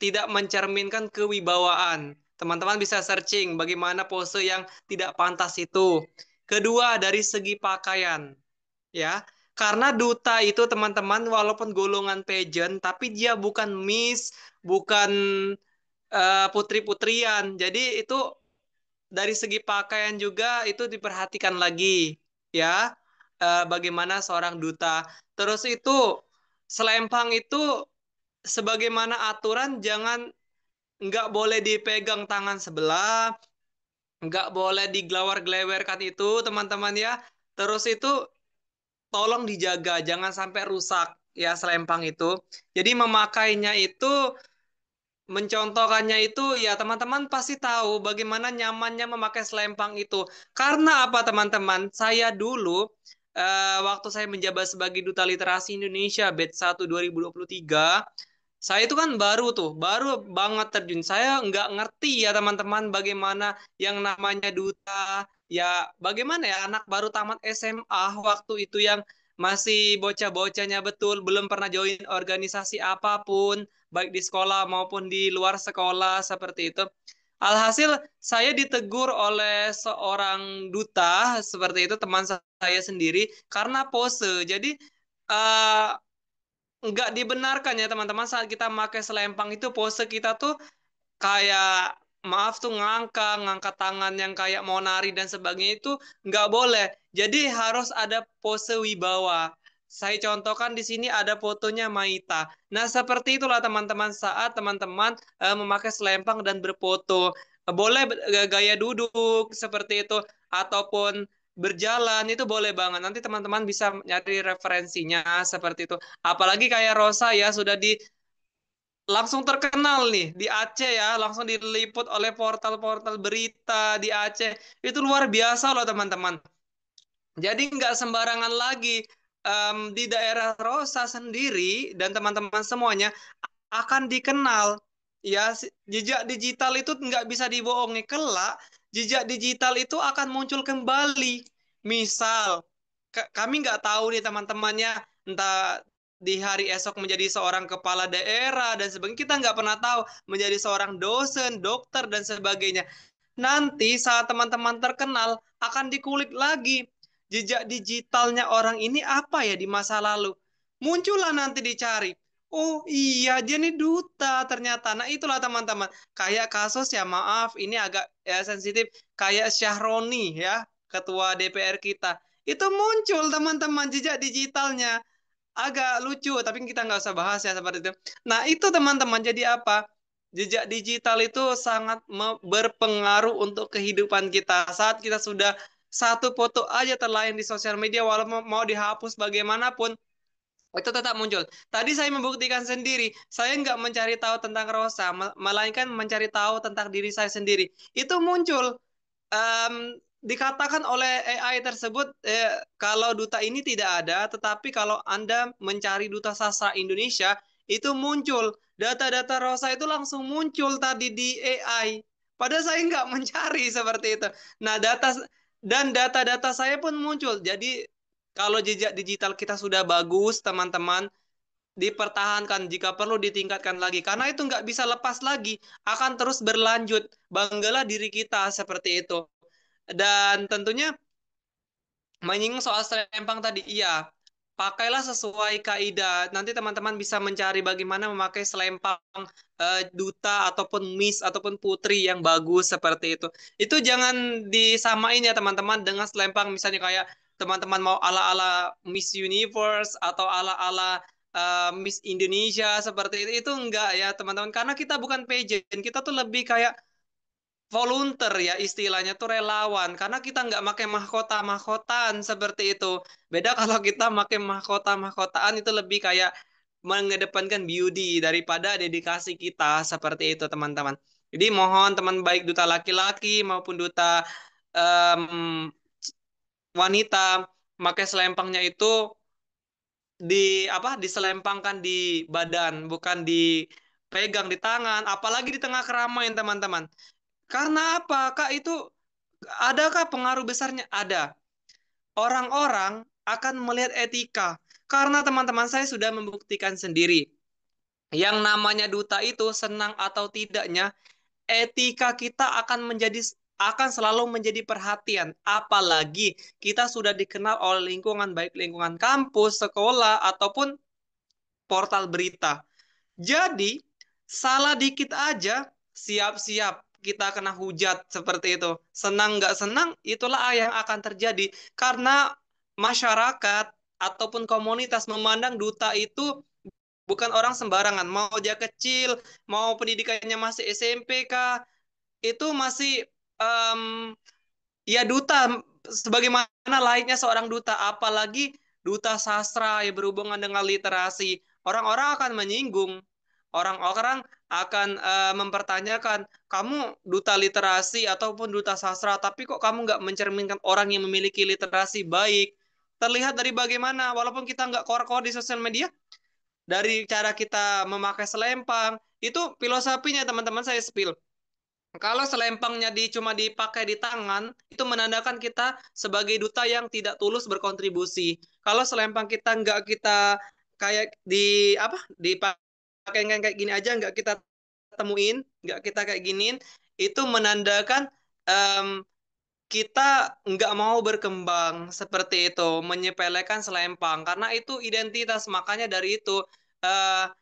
tidak mencerminkan kewibawaan. Teman-teman bisa searching bagaimana pose yang tidak pantas itu. Kedua, dari segi pakaian, ya. Karena duta itu teman-teman walaupun golongan pageant, tapi dia bukan miss, bukan putri-putrian. Jadi itu dari segi pakaian juga itu diperhatikan lagi, ya. Bagaimana seorang duta. Terus itu selempang itu sebagaimana aturan jangan nggak boleh dipegang tangan sebelah, nggak boleh digelawar-gelewerkan itu teman-teman ya. Terus itu tolong dijaga, jangan sampai rusak ya selempang itu. Jadi memakainya itu, mencontohkannya itu ya teman-teman pasti tahu bagaimana nyamannya memakai selempang itu. Karena apa teman-teman? Saya dulu waktu saya menjabat sebagai Duta Literasi Indonesia batch 1 2023, saya itu kan baru banget terjun. Saya nggak ngerti ya teman-teman bagaimana yang namanya duta. Ya bagaimana ya anak baru tamat SMA waktu itu yang masih bocah-bocahnya betul, belum pernah join organisasi apapun, baik di sekolah maupun di luar sekolah seperti itu. Alhasil saya ditegur oleh seorang duta seperti itu, teman saya sendiri, karena pose. Jadi eh, nggak dibenarkan ya teman-teman, saat kita pakai selempang itu pose kita tuh kayak maaf tuh ngangkat tangan yang kayak mau nari dan sebagainya, itu nggak boleh. Jadi harus ada pose wibawa. Saya contohkan di sini ada fotonya Maita. Nah, seperti itulah teman-teman saat teman-teman memakai selempang dan berfoto. Boleh gaya duduk seperti itu ataupun berjalan itu boleh banget. Nanti teman-teman bisa nyari referensinya seperti itu. Apalagi kayak Rosa ya sudah langsung terkenal nih di Aceh ya, langsung diliput oleh portal-portal berita di Aceh. Itu luar biasa loh teman-teman. Jadi nggak sembarangan lagi, di daerah Rosa sendiri dan teman-teman semuanya akan dikenal. Ya, jejak digital itu nggak bisa dibohongi. Kelak, jejak digital itu akan muncul kembali. Misal, kami nggak tahu nih teman-temannya, entah di hari esok menjadi seorang kepala daerah dan sebagainya. Kita nggak pernah tahu menjadi seorang dosen, dokter, dan sebagainya. Nanti saat teman-teman terkenal, akan dikulik lagi. Jejak digitalnya orang ini apa ya di masa lalu. Muncullah nanti dicari. Oh iya, dia nih duta ternyata. Nah itulah teman-teman. Kayak kasus ya maaf, ini agak ya, sensitif. Kayak Syahroni ya, ketua DPR kita. Itu muncul teman-teman jejak digitalnya. Agak lucu, tapi kita nggak usah bahas ya seperti itu. Nah itu teman-teman, jadi apa? Jejak digital itu sangat berpengaruh untuk kehidupan kita. Saat kita sudah satu foto aja terlayang di sosial media, walaupun mau dihapus bagaimanapun, itu tetap muncul. Tadi saya membuktikan sendiri, saya nggak mencari tahu tentang Rosa, melainkan mencari tahu tentang diri saya sendiri. Itu muncul. Dikatakan oleh AI tersebut, kalau duta ini tidak ada, tetapi kalau Anda mencari duta sastra Indonesia, itu muncul. Data-data Rosa itu langsung muncul tadi di AI. Padahal saya nggak mencari seperti itu. Nah, data-data saya pun muncul. Jadi kalau jejak digital kita sudah bagus, teman-teman, dipertahankan, jika perlu ditingkatkan lagi. Karena itu nggak bisa lepas lagi, akan terus berlanjut. Banggalah diri kita seperti itu. Dan tentunya menyinggung soal selempang tadi, iya, pakailah sesuai kaidah. Nanti teman-teman bisa mencari bagaimana memakai selempang duta ataupun miss ataupun putri yang bagus seperti itu. Itu jangan disamain ya teman-teman dengan selempang misalnya kayak teman-teman mau ala-ala Miss Universe atau ala-ala Miss Indonesia seperti itu. Itu enggak ya teman-teman, karena kita bukan pageant, kita tuh lebih kayak volunteer ya, istilahnya tuh relawan, karena kita nggak pakai mahkota-mahkotaan seperti itu. Beda kalau kita pakai mahkota-mahkotaan, itu lebih kayak mengedepankan beauty daripada dedikasi kita seperti itu teman-teman. Jadi mohon teman, baik duta laki-laki maupun duta em, wanita, pakai selempangnya itu di apa, diselempangkan di badan, bukan dipegang di tangan, apalagi di tengah keramaian teman-teman. Karena apa, Kak? Itu adakah pengaruh besarnya? Ada. Orang-orang akan melihat etika. Karena teman-teman saya sudah membuktikan sendiri. Yang namanya duta itu, senang atau tidaknya, etika kita akan selalu menjadi perhatian. Apalagi kita sudah dikenal oleh lingkungan, baik lingkungan kampus, sekolah, ataupun portal berita. Jadi, salah dikit aja, siap-siap kita kena hujat seperti itu. Senang nggak senang, itulah yang akan terjadi. Karena masyarakat ataupun komunitas memandang duta itu bukan orang sembarangan. Mau dia kecil, mau pendidikannya masih SMP kah, itu masih em, ya duta, sebagaimana layaknya seorang duta, apalagi duta sastra yang berhubungan dengan literasi. Orang-orang akan menyinggung, orang-orang akan mempertanyakan, kamu duta literasi ataupun duta sastra, tapi kok kamu nggak mencerminkan orang yang memiliki literasi baik. Terlihat dari bagaimana, walaupun kita nggak keluar-keluar di sosial media, dari cara kita memakai selempang, itu filosofinya teman-teman saya spill. Kalau selempangnya cuma dipakai di tangan, itu menandakan kita sebagai duta yang tidak tulus berkontribusi. Kalau selempang kita nggak kita kayak dipakai kayak gini aja, nggak kita temuin, nggak kita kayak giniin, itu menandakan em, kita nggak mau berkembang seperti itu, menyepelekan selempang karena itu identitas. Makanya dari itu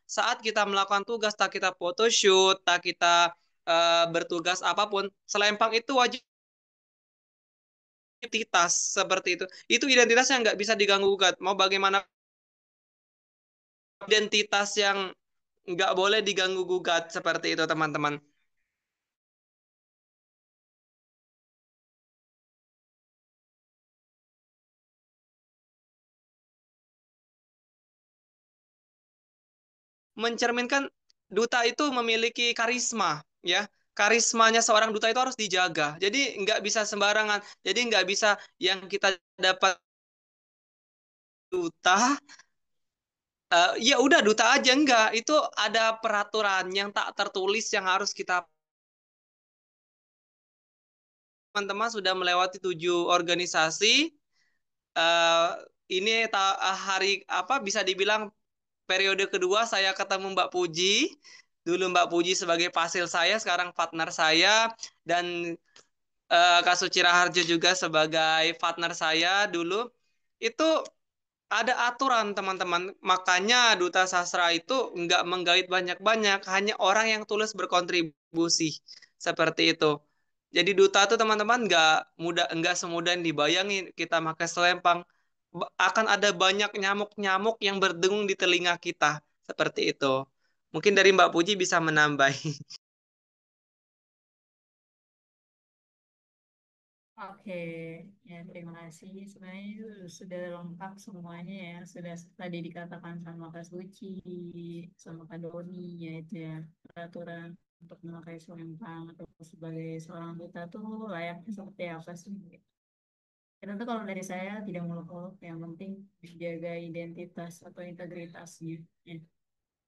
saat kita melakukan tugas, tak kita photoshoot, tak kita bertugas apapun, selempang itu wajib identitas seperti itu. Itu identitas yang nggak bisa diganggu gugat. Mau bagaimana identitas yang nggak boleh diganggu gugat seperti itu teman-teman. Mencerminkan duta itu memiliki karisma, ya. Karismanya seorang duta itu harus dijaga. Jadi nggak bisa sembarangan. Jadi nggak bisa yang kita dapat duta, ya udah duta aja enggak. Itu ada peraturan yang tak tertulis yang harus kita teman-teman sudah melewati 7 organisasi. eh hari apa bisa dibilang periode kedua saya ketemu Mbak Puji. Dulu Mbak Puji sebagai fasil saya, sekarang partner saya, dan Kak Suci Raharjo juga sebagai partner saya dulu. Itu ada aturan teman-teman. Makanya Duta Sastra itu nggak menggait banyak-banyak, hanya orang yang tulus berkontribusi. Seperti itu. Jadi duta tuh teman-teman nggak semudah yang dibayangin kita pakai selempang. Akan ada banyak nyamuk-nyamuk yang berdengung di telinga kita. Seperti itu. Mungkin dari Mbak Puji bisa menambah.
Oke, ya terima kasih. Sebenarnya itu sudah lengkap semuanya ya. Sudah tadi dikatakan sama Kak Suci, sama Kak Doni, yaitu ya peraturan untuk memakai selempang atau sebagai seorang duta tuh layaknya seperti apa sih? Ya, tentu kalau dari saya tidak muluk-muluk, yang penting menjaga identitas atau integritasnya. Ya.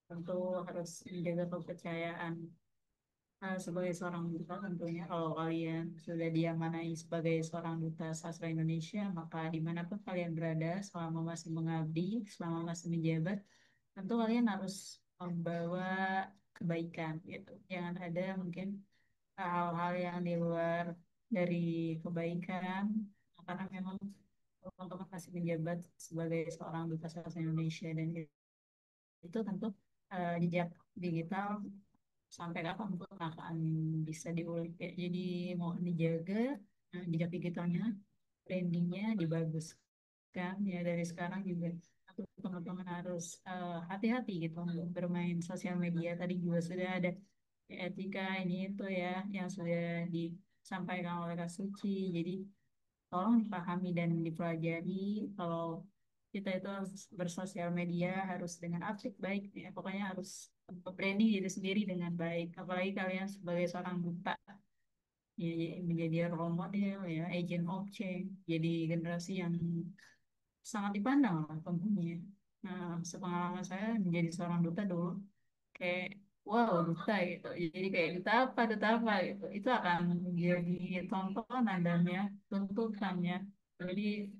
Tentu harus menjaga kepercayaan sebagai seorang duta tentunya kalau kalian sudah diamanai sebagai seorang duta sastra Indonesia, maka dimanapun kalian berada selama masih mengabdi, selama masih menjabat, tentu kalian harus membawa kebaikan gitu. Jangan ada mungkin hal-hal yang di luar dari kebaikan, karena memang teman-teman masih menjabat sebagai seorang duta sastra Indonesia dan itu tentu jejak digital sampai kapanpun akan bisa diulik ya. Jadi mohon dijaga jejak digitalnya, brandingnya dibaguskan ya dari sekarang juga. Teman-teman harus hati-hati gitu untuk bermain sosial media. Tadi juga sudah ada etika ini itu ya yang sudah disampaikan oleh Kak Suci. Jadi tolong dipahami dan dipelajari kalau kita itu harus bersosial media harus dengan aktif baik ya pokoknya harus branding diri sendiri dengan baik apalagi kalian sebagai seorang duta ya menjadi role model ya agent of change jadi generasi yang sangat dipandang lah tentunya. Nah, sepengalaman saya menjadi seorang duta dulu kayak wow duta gitu jadi kayak duta apa gitu itu akan menjadi tontonan dan ya tuntutannya jadi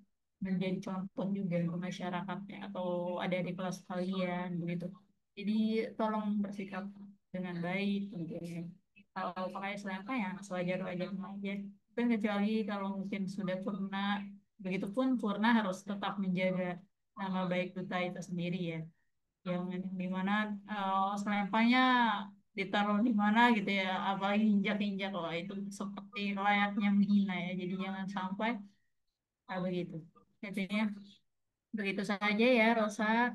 menjadi contoh juga ke masyarakatnya atau ada di kelas kalian begitu jadi tolong bersikap dengan baik tentunya kalau pakai selempang ya sewajar-wajarnya aja dan kecuali kalau mungkin sudah purna begitupun purna harus tetap menjaga nama baik duta itu sendiri ya yang dimana selempangnya ditaruh di mana gitu ya apalagi injak-injak loh itu seperti layaknya menghina ya jadi jangan sampai begitu intinya begitu saja ya Rosa.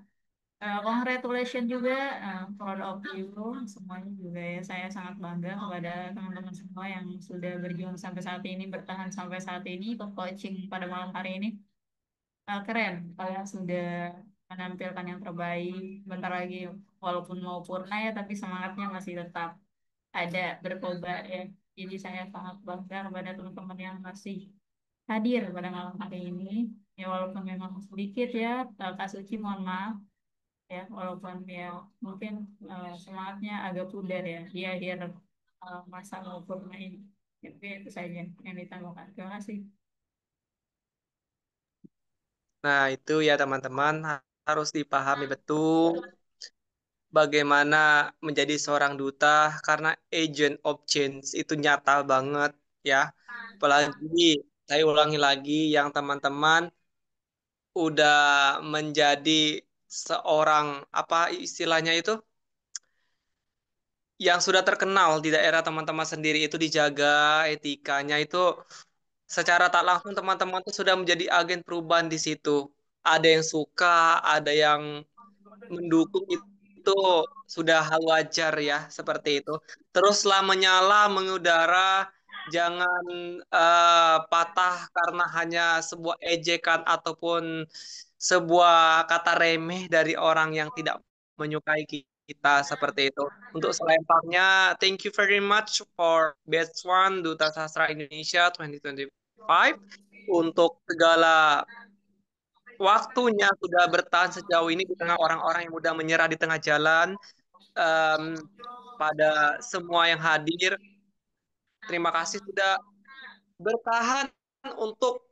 Congratulations juga proud of you semuanya juga ya saya sangat bangga kepada teman-teman semua yang sudah berjuang sampai saat ini bertahan sampai saat ini ikut coaching pada malam hari ini. Keren, kalian sudah menampilkan yang terbaik. Bentar lagi, walaupun mau purna ya, tapi semangatnya masih tetap ada berkobar ya. Jadi saya sangat bangga kepada teman-teman yang masih hadir pada malam hari ini. Ya walaupun memang sedikit ya, Kak Suci mohon maaf ya, walaupun ya mungkin semangatnya agak pudar ya di akhir masa purna ini. Jadi itu saja yang ditambahkan. Terima kasih.
Nah, itu ya teman-teman harus dipahami betul bagaimana menjadi seorang duta karena agent of change itu nyata banget ya. Apalagi saya ulangi lagi yang teman-teman udah menjadi seorang apa istilahnya itu yang sudah terkenal di daerah teman-teman sendiri itu dijaga etikanya itu secara tak langsung teman-teman tuh sudah menjadi agen perubahan di situ. Ada yang suka, ada yang mendukung itu sudah hal wajar ya seperti itu. Teruslah menyala, mengudara, jangan patah karena hanya sebuah ejekan ataupun sebuah kata remeh dari orang yang tidak menyukai kita seperti itu. Untuk selempangnya, thank you very much for Batch One Duta Sastra Indonesia 2025 untuk segala waktunya sudah bertahan sejauh ini di tengah orang-orang yang mudah menyerah di tengah jalan. Em, pada semua yang hadir, terima kasih sudah bertahan untuk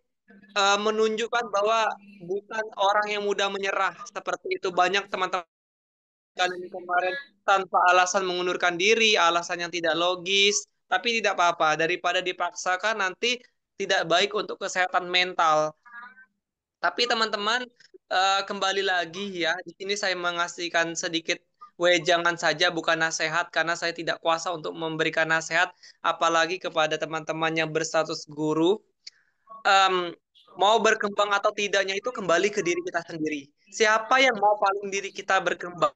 menunjukkan bahwa bukan orang yang mudah menyerah seperti itu. Banyak teman-teman ini kemarin tanpa alasan mengundurkan diri, alasan yang tidak logis, tapi tidak apa-apa. Daripada dipaksakan nanti tidak baik untuk kesehatan mental. Tapi teman-teman kembali lagi ya, di sini saya mengasihkan sedikit wejangan saja bukan nasihat karena saya tidak kuasa untuk memberikan nasihat apalagi kepada teman-teman yang berstatus guru. Em, mau berkembang atau tidaknya itu kembali ke diri kita sendiri. Siapa yang mau paling diri kita berkembang?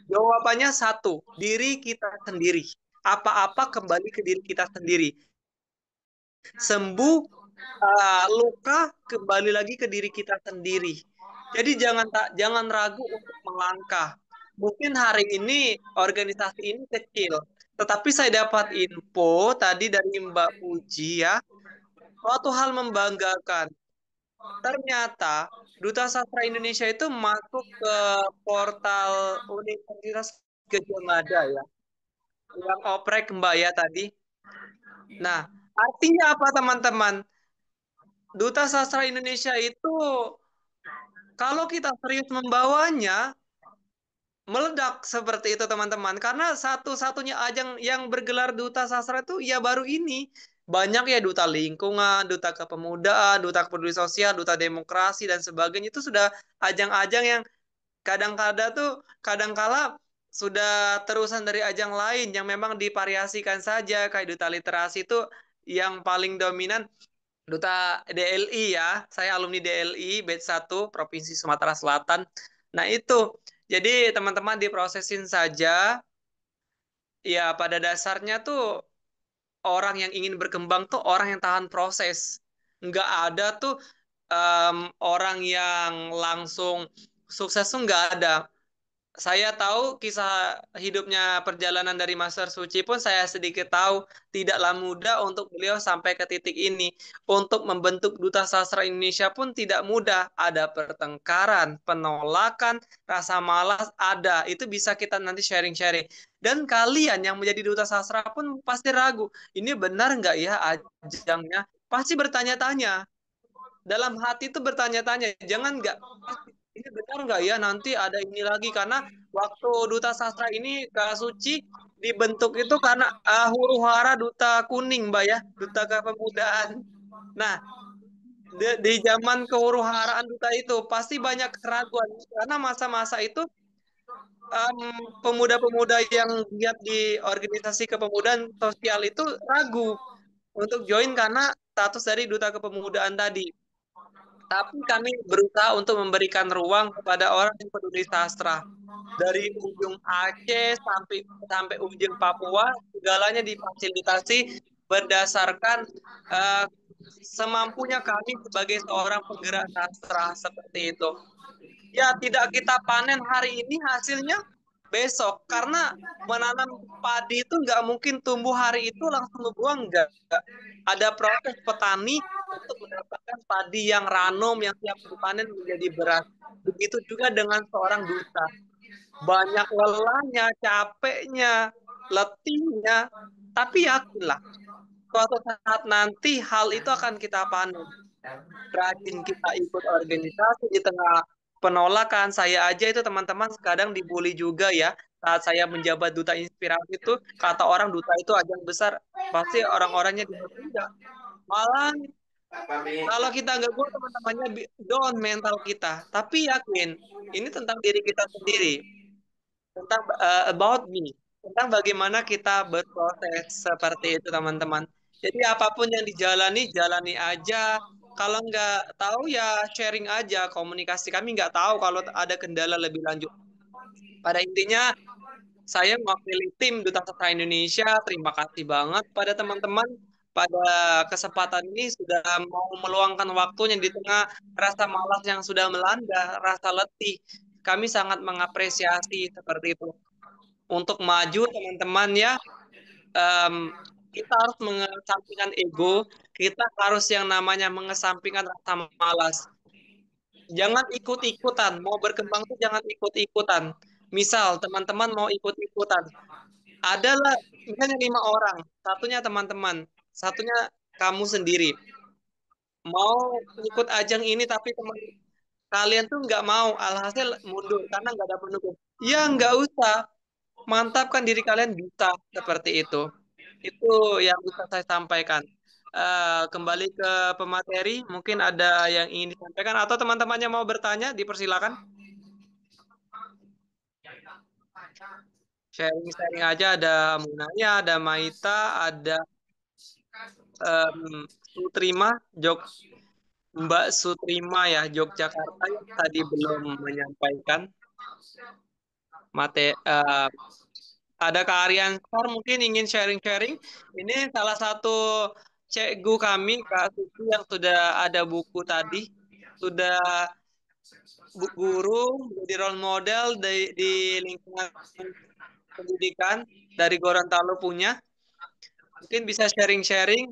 Jawabannya satu, diri kita sendiri. Apa-apa kembali ke diri kita sendiri. Sembuh luka kembali lagi ke diri kita sendiri. Jadi jangan ragu untuk melangkah. Mungkin hari ini organisasi ini kecil, tetapi saya dapat info tadi dari Mbak Puji ya, suatu hal membanggakan. Ternyata Duta Sastra Indonesia itu masuk ke portal Universitas Gadjah Mada ya, yang oprek Mbak ya tadi. Nah, artinya apa teman-teman? Duta Sastra Indonesia itu kalau kita serius membawanya, meledak seperti itu teman-teman. Karena satu-satunya ajang yang bergelar Duta Sastra itu ya baru ini. Banyak ya duta lingkungan, duta kepemudaan, duta peduli sosial, duta demokrasi, dan sebagainya. Itu sudah ajang-ajang yang kadang-kadang tuh, kadang-kala sudah terusan dari ajang lain yang memang divariasikan saja. Kayak duta literasi itu yang paling dominan Duta DLI ya, saya alumni DLI batch 1 Provinsi Sumatera Selatan. Nah itu, jadi teman-teman diprosesin saja. Ya pada dasarnya tuh orang yang ingin berkembang tuh orang yang tahan proses. Nggak ada tuh orang yang langsung sukses tuh nggak ada. Saya tahu kisah hidupnya perjalanan dari Master Suci pun saya sedikit tahu tidaklah mudah untuk beliau sampai ke titik ini. Untuk membentuk Duta Sastra Indonesia pun tidak mudah. Ada pertengkaran, penolakan, rasa malas ada. Itu bisa kita nanti sharing-sharing. Dan kalian yang menjadi Duta Sastra pun pasti ragu. Ini benar nggak ya ajangnya? Pasti bertanya-tanya. Dalam hati itu bertanya-tanya. Jangan nggak ini benar nggak ya nanti ada ini lagi karena waktu Duta Sastra ini Kak Suci dibentuk itu karena huru hara Duta Kuning Mbak ya, Duta Kepemudaan. Nah, di zaman kehuru haraan Duta itu pasti banyak keraguan karena masa-masa itu pemuda-pemuda yang giat di organisasi kepemudaan sosial itu ragu untuk join karena status dari Duta Kepemudaan tadi. Tapi kami berusaha untuk memberikan ruang kepada orang yang peduli sastra. Dari ujung Aceh sampai sampai ujung Papua, segalanya difasilitasi berdasarkan semampunya kami sebagai seorang penggerak sastra seperti itu. Ya, tidak kita panen hari ini hasilnya besok. Karena menanam padi itu nggak mungkin tumbuh hari itu langsung berbuah, nggak. Ada proses petani untuk mendapatkan padi yang ranum, yang siap dipanen menjadi beras. Begitu juga dengan seorang duta. Banyak lelahnya, capeknya, letihnya, tapi yakinlah, suatu saat nanti hal itu akan kita panen. Rajin kita ikut organisasi di tengah penolakan. Saya aja itu teman-teman kadang dibully juga ya. Saat saya menjabat duta inspirasi itu, kata orang duta itu ajang besar, pasti orang-orangnya dibully. Enggak. Malah kalau kita nggak kuat teman-temannya down mental kita. Tapi yakin, ini tentang diri kita sendiri, tentang about me, tentang bagaimana kita berproses seperti itu teman-teman. Jadi apapun yang dijalani, jalani aja. Kalau nggak tahu ya sharing aja, komunikasi. Kami nggak tahu kalau ada kendala lebih lanjut. Pada intinya saya mewakili tim Duta Sastra Indonesia. Terima kasih banget pada teman-teman pada kesempatan ini sudah mau meluangkan waktunya di tengah rasa malas yang sudah melanda, rasa letih. Kami sangat mengapresiasi seperti itu. Untuk maju teman-teman ya, em, kita harus mengesampingkan ego, kita harus yang namanya mengesampingkan rasa malas. Jangan ikut-ikutan, mau berkembang tuh jangan ikut-ikutan. Misal teman-teman mau ikut-ikutan, adalah misalnya 5 orang, satunya teman-teman, satunya kamu sendiri. Mau ikut ajang ini tapi teman kalian tuh nggak mau, alhasil mundur karena nggak ada pendukung. Ya nggak usah, mantapkan diri kalian bisa seperti itu. Itu yang bisa saya sampaikan. Kembali ke pemateri, mungkin ada yang ingin disampaikan atau teman-temannya mau bertanya, dipersilakan. Sharing-sharing aja, ada Munanya, ada Maita, ada Sutrima, Mbak Sutrima ya, Yogyakarta yang tadi belum menyampaikan ada Kak Aryan Sar mungkin ingin sharing-sharing. Ini salah satu cikgu kami, Kak Suci, yang sudah ada buku tadi, sudah guru, menjadi role model di lingkungan pendidikan dari Gorontalo punya. Mungkin bisa sharing-sharing.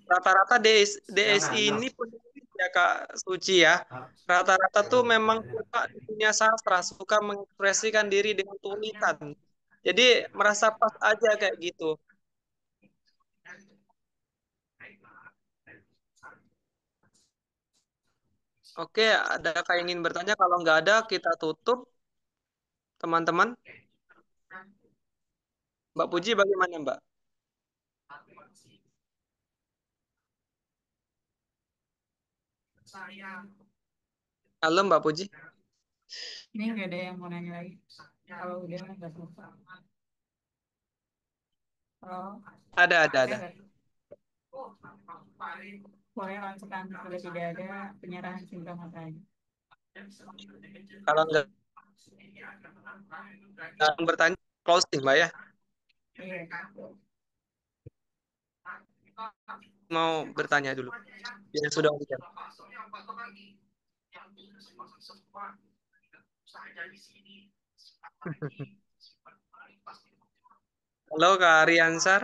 Rata-rata DSI ini punya ya Kak Suci ya. Rata-rata tuh memang suka di dunia sastra, suka mengekspresikan diri dengan tulisan. Jadi merasa pas aja kayak gitu. Oke, ada yang ingin bertanya? Kalau nggak ada, kita tutup, teman-teman. Mbak Puji, bagaimana Mbak? Halo Mbak Puji.
Ini nggak ada yang mau nanya lagi. Kalau udah nggak selesai. Kalau
Ada.
boleh lanjutkan kalau tidak ada penyerahan singkat materi.
Kalau nggak bertanya, closing Mbak ya.
Iya.
Mau bertanya dulu. Yang sudah ujian. Halo Kak Ariansar.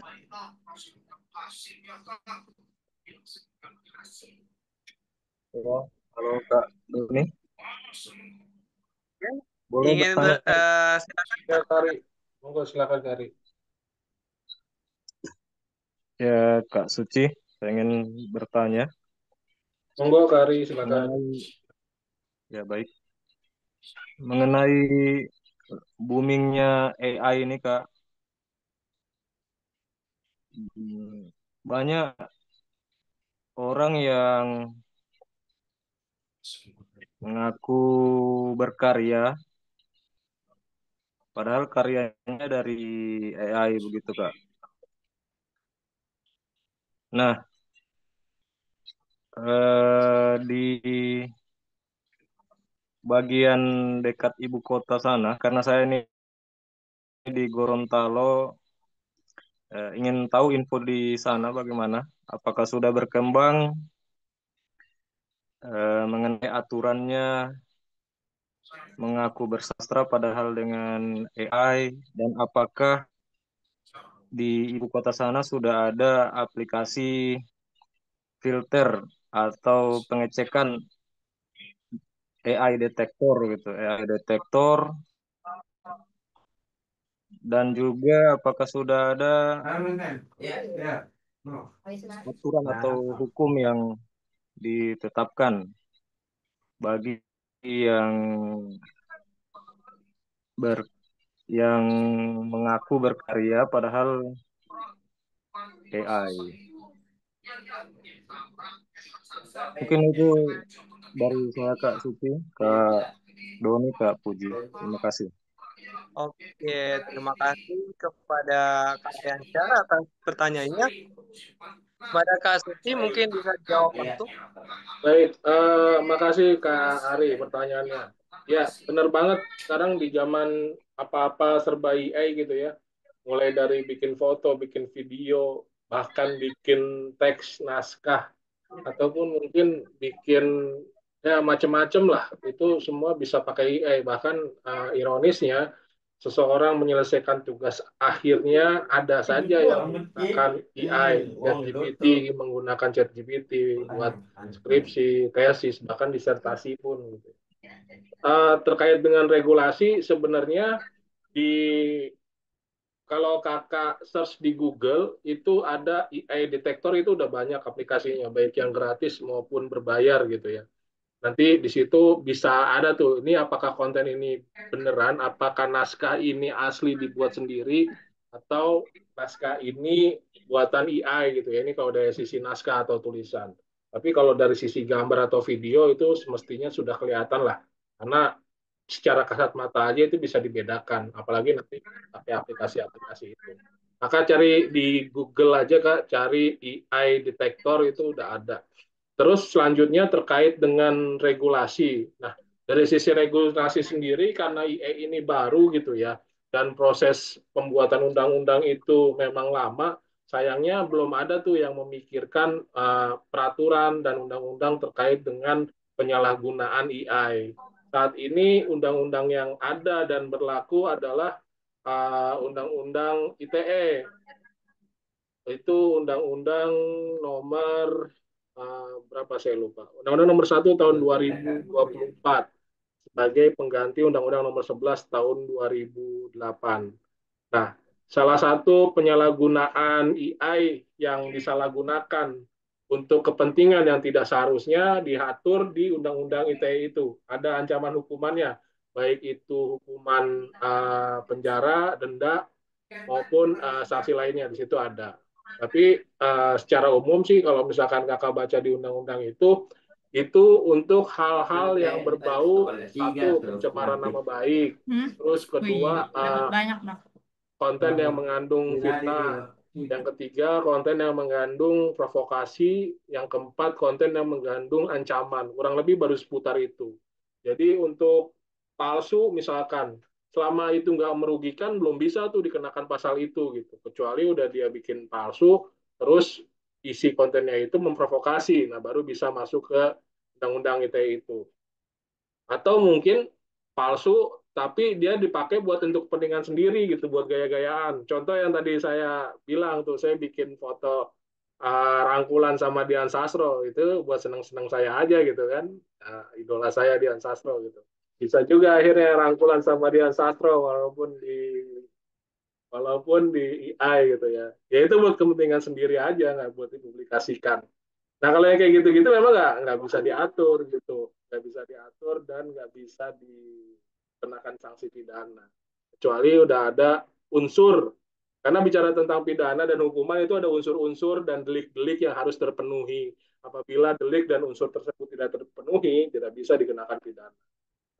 Halo Kak Doni. Boleh
Ingin
bertanya?
silakan.
Ya, Kari. Monggo silakan, Kari.
Ya Kak Suci, saya ingin bertanya.
Monggo, Kari, silakan.
Ya baik. Mengenai boomingnya AI ini Kak, banyak orang yang mengaku berkarya, padahal karyanya dari AI begitu Kak. Nah, di bagian dekat ibu kota sana, karena saya ini di Gorontalo, ingin tahu info di sana bagaimana, apakah sudah berkembang mengenai aturannya mengaku bersastra padahal dengan AI, dan apakah di ibu kota sana sudah ada aplikasi filter atau pengecekan AI detektor gitu, AI detektor, dan juga apakah sudah ada aturan atau hukum yang ditetapkan bagi yang ber yang mengaku berkarya padahal AI. Mungkin itu dari saya, Kak Suci, Kak Doni, Kak Puji. Terima kasih.
Oke, terima kasih kepada Kak Riansyah atas pertanyaannya. Kepada Kak Suci mungkin bisa jawab langsung.
Baik, makasih Kak Ari pertanyaannya. Ya, benar banget. Sekarang di zaman apa-apa serba AI gitu ya. Mulai dari bikin foto, bikin video, bahkan bikin teks naskah, ataupun mungkin bikin ya macam-macam lah. Itu semua bisa pakai AI. Bahkan ironisnya, seseorang menyelesaikan tugas akhirnya ada saja yang menggunakan AI, ChatGPT, menggunakan ChatGPT buat skripsi, tesis, bahkan disertasi pun gitu. Terkait dengan regulasi sebenarnya di kalau kakak search di Google itu ada AI detektor, itu udah banyak aplikasinya baik yang gratis maupun berbayar gitu ya. Nanti di situ bisa ada tuh, ini apakah konten ini beneran, apakah naskah ini asli dibuat sendiri, atau naskah ini buatan AI gitu ya. Ini kalau dari sisi naskah atau tulisan. Tapi kalau dari sisi gambar atau video itu semestinya sudah kelihatan lah. Karena secara kasat mata aja itu bisa dibedakan. Apalagi nanti pakai aplikasi-aplikasi itu. Maka cari di Google aja Kak, cari AI detektor itu udah ada. Terus selanjutnya terkait dengan regulasi. Nah, dari sisi regulasi sendiri karena IE ini baru gitu ya, dan proses pembuatan undang-undang itu memang lama, sayangnya belum ada tuh yang memikirkan peraturan dan undang-undang terkait dengan penyalahgunaan AI. Saat ini undang-undang yang ada dan berlaku adalah undang-undang ITE, itu undang-undang nomor berapa saya lupa. Undang-undang nomor 1 tahun 2024 sebagai pengganti Undang-Undang nomor 11 tahun 2008. Nah, salah satu penyalahgunaan AI yang disalahgunakan untuk kepentingan yang tidak seharusnya diatur di Undang-Undang ITE itu. Ada ancaman hukumannya, baik itu hukuman penjara, denda, maupun sanksi lainnya di situ ada. Tapi secara umum sih kalau misalkan kakak baca di undang-undang itu untuk hal-hal yang berbau, satu, pencemaran nama baik, terus kedua
Dapat banyak, Bang.
konten yang mengandung fitnah, yang ketiga konten yang mengandung provokasi, yang keempat konten yang mengandung ancaman. Kurang lebih baru seputar itu. Jadi untuk palsu misalkan, selama itu nggak merugikan belum bisa tuh dikenakan pasal itu gitu. Kecuali udah dia bikin palsu, terus isi kontennya itu memprovokasi, nah baru bisa masuk ke undang-undang ITE itu. Atau mungkin palsu tapi dia dipakai buat untuk kepentingan sendiri gitu, buat gaya-gayaan. Contoh yang tadi saya bilang tuh, saya bikin foto rangkulan sama Dian Sastro itu buat seneng-seneng saya aja gitu kan. Idola saya Dian Sastro gitu. Bisa juga akhirnya rangkulan sama Dian Sastro walaupun di AI gitu ya. Ya itu buat kepentingan sendiri aja, nggak buat dipublikasikan. Nah kalau yang kayak gitu-gitu memang nggak bisa diatur gitu, nggak bisa diatur dan nggak bisa dikenakan sanksi pidana. Kecuali udah ada unsur, karena bicara tentang pidana dan hukuman itu ada unsur-unsur dan delik-delik yang harus terpenuhi. Apabila delik dan unsur tersebut tidak terpenuhi, tidak bisa dikenakan pidana.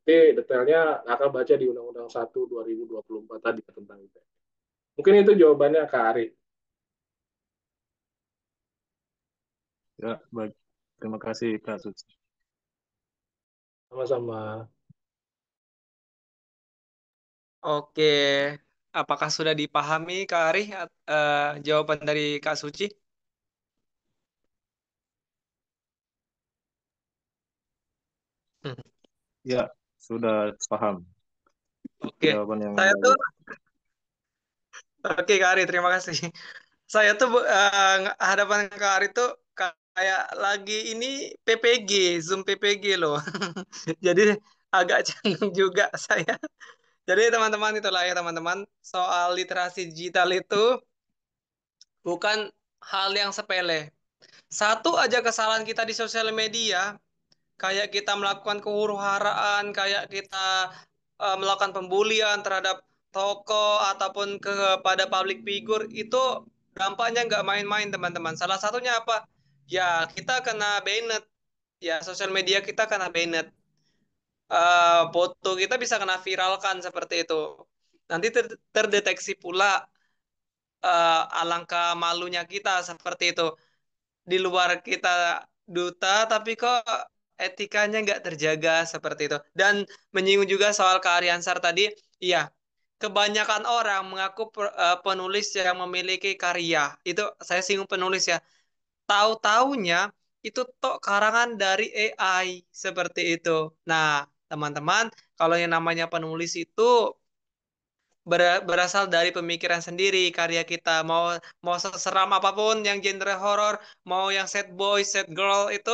Tapi detailnya akan baca di Undang-Undang 1 2024 tadi tentang itu. Mungkin itu jawabannya Kak Ari.
Ya, baik. Terima kasih, Kak Suci.
Sama-sama.
Oke, apakah sudah dipahami Kak Ari jawaban dari Kak Suci? Hmm.
Ya, sudah paham
Oke,
jawaban yang
saya tuh,
bagus.
oke Kak Ari, terima kasih. Saya tuh hadapan Kak Ari tuh kayak lagi ini PPG, Zoom PPG loh. Jadi agak canggung juga saya. Jadi teman-teman itulah ya teman-teman, soal literasi digital itu bukan hal yang sepele. Satu aja kesalahan kita di sosial media, kayak kita melakukan kehuru-haraan, kayak kita melakukan pembulian terhadap tokoh ataupun kepada public figure, itu dampaknya nggak main-main teman-teman. Salah satunya apa? Ya kita kena banned, ya sosial media kita kena banned. Foto kita bisa kena viralkan seperti itu. Nanti terdeteksi pula alangkah malunya kita seperti itu. Di luar kita duta, tapi kok etikanya nggak terjaga seperti itu. Dan menyinggung juga soal keahlian Sar tadi, iya, kebanyakan orang mengaku penulis yang memiliki karya. Itu saya singgung penulis ya. Tahu-taunya itu tok karangan dari AI seperti itu. Nah, teman-teman, kalau yang namanya penulis itu berasal dari pemikiran sendiri karya kita, mau seseram apapun yang genre horor, mau yang sad boy sad girl, itu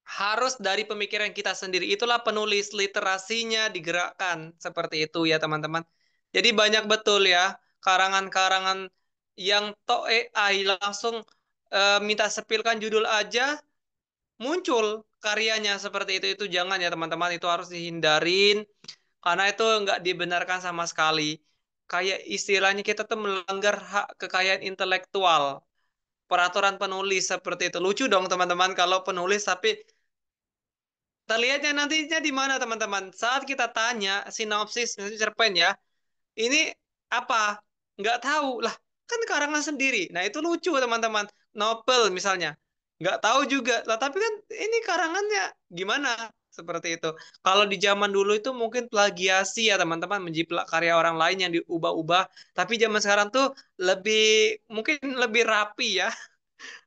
harus dari pemikiran kita sendiri. Itulah penulis, literasinya digerakkan seperti itu ya teman-teman. Jadi banyak betul ya karangan-karangan yang tok AI langsung minta sepilkan judul aja muncul karyanya seperti itu jangan ya teman-teman, itu harus dihindarin karena itu nggak dibenarkan sama sekali. Kayak istilahnya kita tuh melanggar hak kekayaan intelektual, peraturan penulis seperti itu. Lucu dong teman-teman kalau penulis tapi terlihatnya nantinya di mana teman-teman. Saat kita tanya sinopsis, misalnya cerpen ya, ini apa? Nggak tahu lah, kan karangan sendiri. Nah itu lucu teman-teman. Novel misalnya, nggak tahu juga lah. Tapi kan ini karangannya gimana? Seperti itu. Kalau di zaman dulu itu mungkin plagiasi ya teman-teman, menjiplak karya orang lain yang diubah-ubah. Tapi zaman sekarang tuh lebih mungkin lebih rapi ya,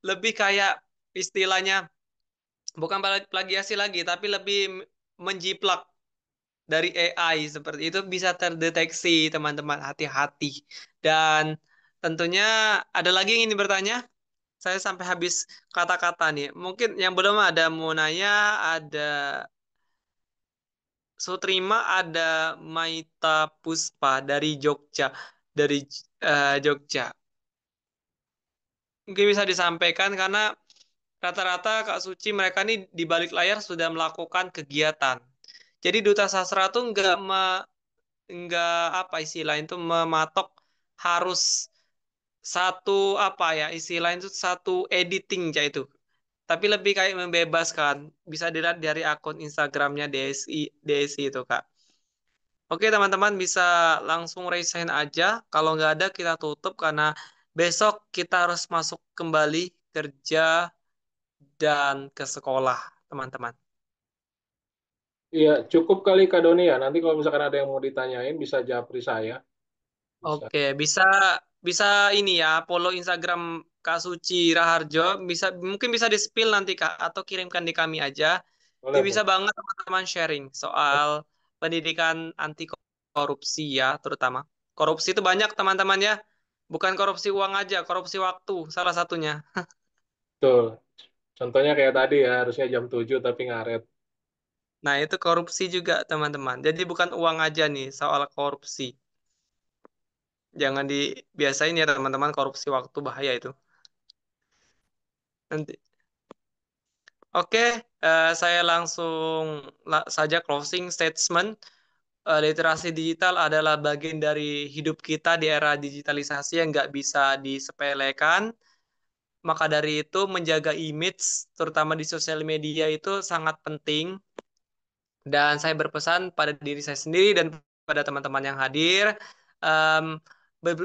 lebih kayak istilahnya bukan plagiasi lagi, tapi lebih menjiplak dari AI seperti itu bisa terdeteksi teman-teman, hati-hati. Dan tentunya ada lagi yang ingin bertanya? Saya sampai habis kata-kata nih. Mungkin yang belum ada mau nanya, ada Sutrima, ada Maita Puspa dari Jogja, dari Jogja. Mungkin bisa disampaikan karena rata-rata Kak Suci mereka nih di balik layar sudah melakukan kegiatan. Jadi Duta Sastra tuh nggak apa istilahnya itu mematok harus satu apa ya istilahnya itu satu editing kayak itu, tapi lebih kayak membebaskan, bisa dilihat dari akun Instagramnya DSI itu Kak. Oke teman-teman bisa langsung raise hand aja, kalau nggak ada kita tutup karena besok kita harus masuk kembali kerja dan ke sekolah teman-teman.
Iya, cukup kali Kak Doni ya. Nanti kalau misalkan ada yang mau ditanyain bisa japri saya. Bisa.
Oke, bisa bisa ini ya, follow Instagram Kak Suci Raharjo, bisa mungkin bisa di-spill nanti Kak atau kirimkan di kami aja. Itu
Boleh,
bisa
boleh.
banget teman-teman sharing soal pendidikan anti korupsi ya, terutama. Korupsi itu banyak teman-teman ya. Bukan korupsi uang aja, korupsi waktu salah satunya.
Betul. Contohnya kayak tadi ya, harusnya jam 7 tapi ngaret.
Nah, itu korupsi juga teman-teman. Jadi bukan uang aja nih soal korupsi. Jangan dibiasain ya teman-teman, korupsi waktu bahaya itu. Nanti. Oke, saya langsung saja closing statement. Literasi digital adalah bagian dari hidup kita di era digitalisasi yang nggak bisa disepelekan. Maka dari itu, menjaga image, terutama di sosial media itu sangat penting. Dan saya berpesan pada diri saya sendiri dan pada teman-teman yang hadir, em,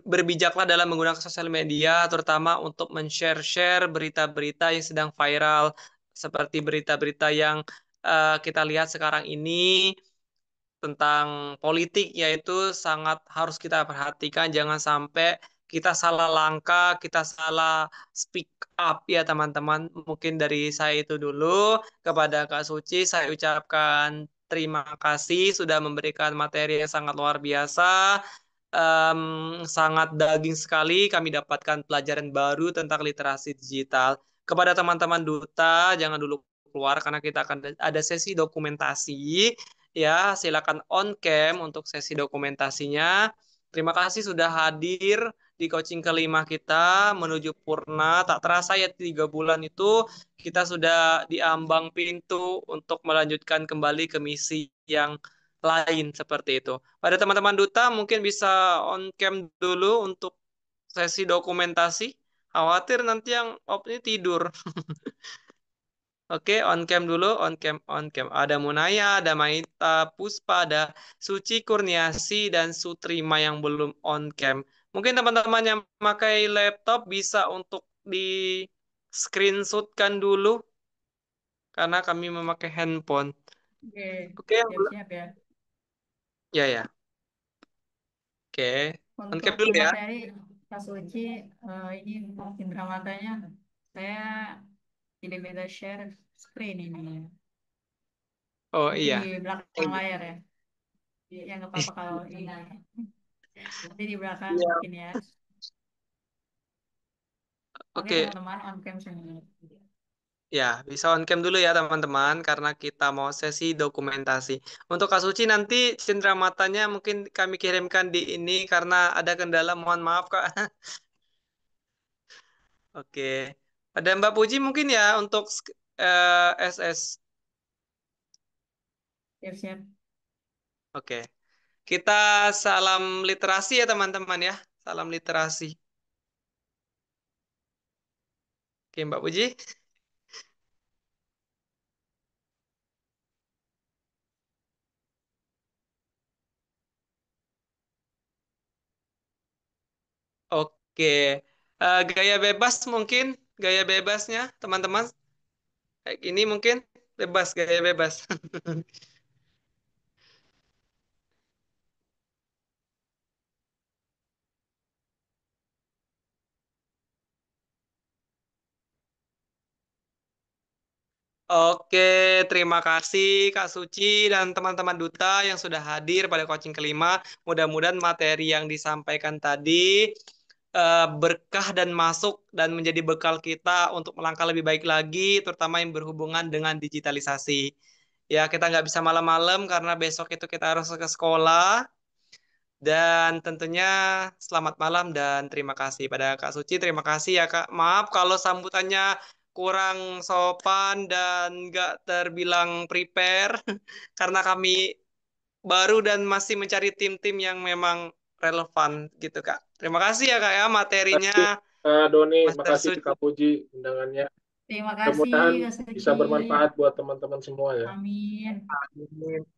berbijaklah dalam menggunakan sosial media, terutama untuk men-share-share berita-berita yang sedang viral, seperti berita-berita yang kita lihat sekarang ini tentang politik, yaitu sangat harus kita perhatikan. Jangan sampai kita salah langkah, kita salah speak up ya teman-teman. Mungkin dari saya itu dulu. Kepada Kak Suci, saya ucapkan terima kasih sudah memberikan materi yang sangat luar biasa. Sangat daging sekali kami dapatkan pelajaran baru tentang literasi digital. Kepada teman-teman duta, jangan dulu keluar karena kita akan ada sesi dokumentasi. Ya, silakan on cam untuk sesi dokumentasinya. Terima kasih sudah hadir di coaching kelima kita menuju Purna. Tak terasa ya 3 bulan itu kita sudah diambang pintu untuk melanjutkan kembali ke misi yang lain seperti itu. Pada teman-teman duta mungkin bisa on cam dulu untuk sesi dokumentasi. Khawatir nanti yang op ini tidur. Oke, on cam dulu, on cam, on cam. Ada Munaya, ada Maita, Puspa, ada Suci Kurniasi, dan Sutrima yang belum on cam. Mungkin teman-teman yang memakai laptop bisa untuk di screenshotkan dulu, karena kami memakai handphone.
Oke,
Oke,
siap-siap ya.
ya ya. Oke, on cam
Untuk
dulu ya.
materi Kak Suci, ini indera matanya saya tidak bisa share screen ini.
Oh
Nanti
iya.
di belakang layar ya. Ya nggak apa-apa kalau ini. Nanti di belakang
Iya.
mungkin ya. Oke
Oke,
teman-teman, on cam semua.
ya, bisa on cam dulu ya teman-teman karena kita mau sesi dokumentasi. Untuk Kak Suci nanti cindera matanya mungkin kami kirimkan di ini karena ada kendala, mohon maaf Kak. Oke. Ada Mbak Puji mungkin ya untuk SS.
Siap-siap.
Oke. Kita salam literasi ya teman-teman ya. Salam literasi. Oke, Mbak Puji. Oke. Gaya bebas mungkin, gaya bebasnya teman-teman. Kayak gini mungkin bebas, gaya bebas. Oke, terima kasih Kak Suci dan teman-teman Duta yang sudah hadir pada coaching kelima. Mudah-mudahan materi yang disampaikan tadi berkah dan masuk dan menjadi bekal kita untuk melangkah lebih baik lagi, terutama yang berhubungan dengan digitalisasi. Ya, kita nggak bisa malam-malam karena besok itu kita harus ke sekolah. Dan tentunya selamat malam dan terima kasih pada Kak Suci. Terima kasih ya Kak. Maaf kalau sambutannya kurang sopan dan nggak terbilang prepare karena kami baru dan masih mencari tim-tim yang memang relevan gitu Kak. Terima kasih ya Kak ya
Terima
materinya
kasih Kak Doni,
Master
makasih
Suci.
Kak Puji undangannya.
Terima kasih
Mudah-mudahan
Kak
bisa
Suci.
bermanfaat buat teman-teman semua ya.
Amin.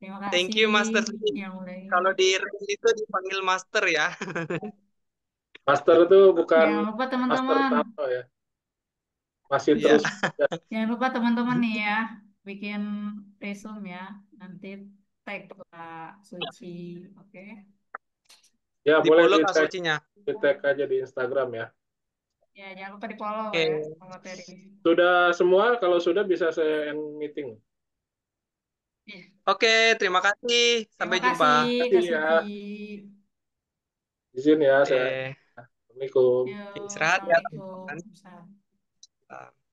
Terima
Thank
kasih
you Master Suci.
yang udah ini.
Kalau di range itu dipanggil Master ya.
Master itu bukan
Jangan lupa
master
teman-teman.
tato ya, masih
Iya.
terus.
Jangan lupa teman-teman nih ya, bikin resume ya. Nanti tag Kak Suci. Oke.
Ya
Di
boleh
follow
di
Kak
tag,
Sucinya.
aja di Instagram ya.
Ya, jangan lupa di follow
Oke.
ya materi.
Sudah semua, kalau sudah bisa saya end meeting.
Iya.
Oke, terima kasih. Sampai
Terima
jumpa.
kasih
Terima
Kak
kasih ya,
Suci.
izin ya saya.
Oke.
Assalamualaikum.
Yuk,
Istirahat ya
Assalamualaikum.
teman-teman.
Salam.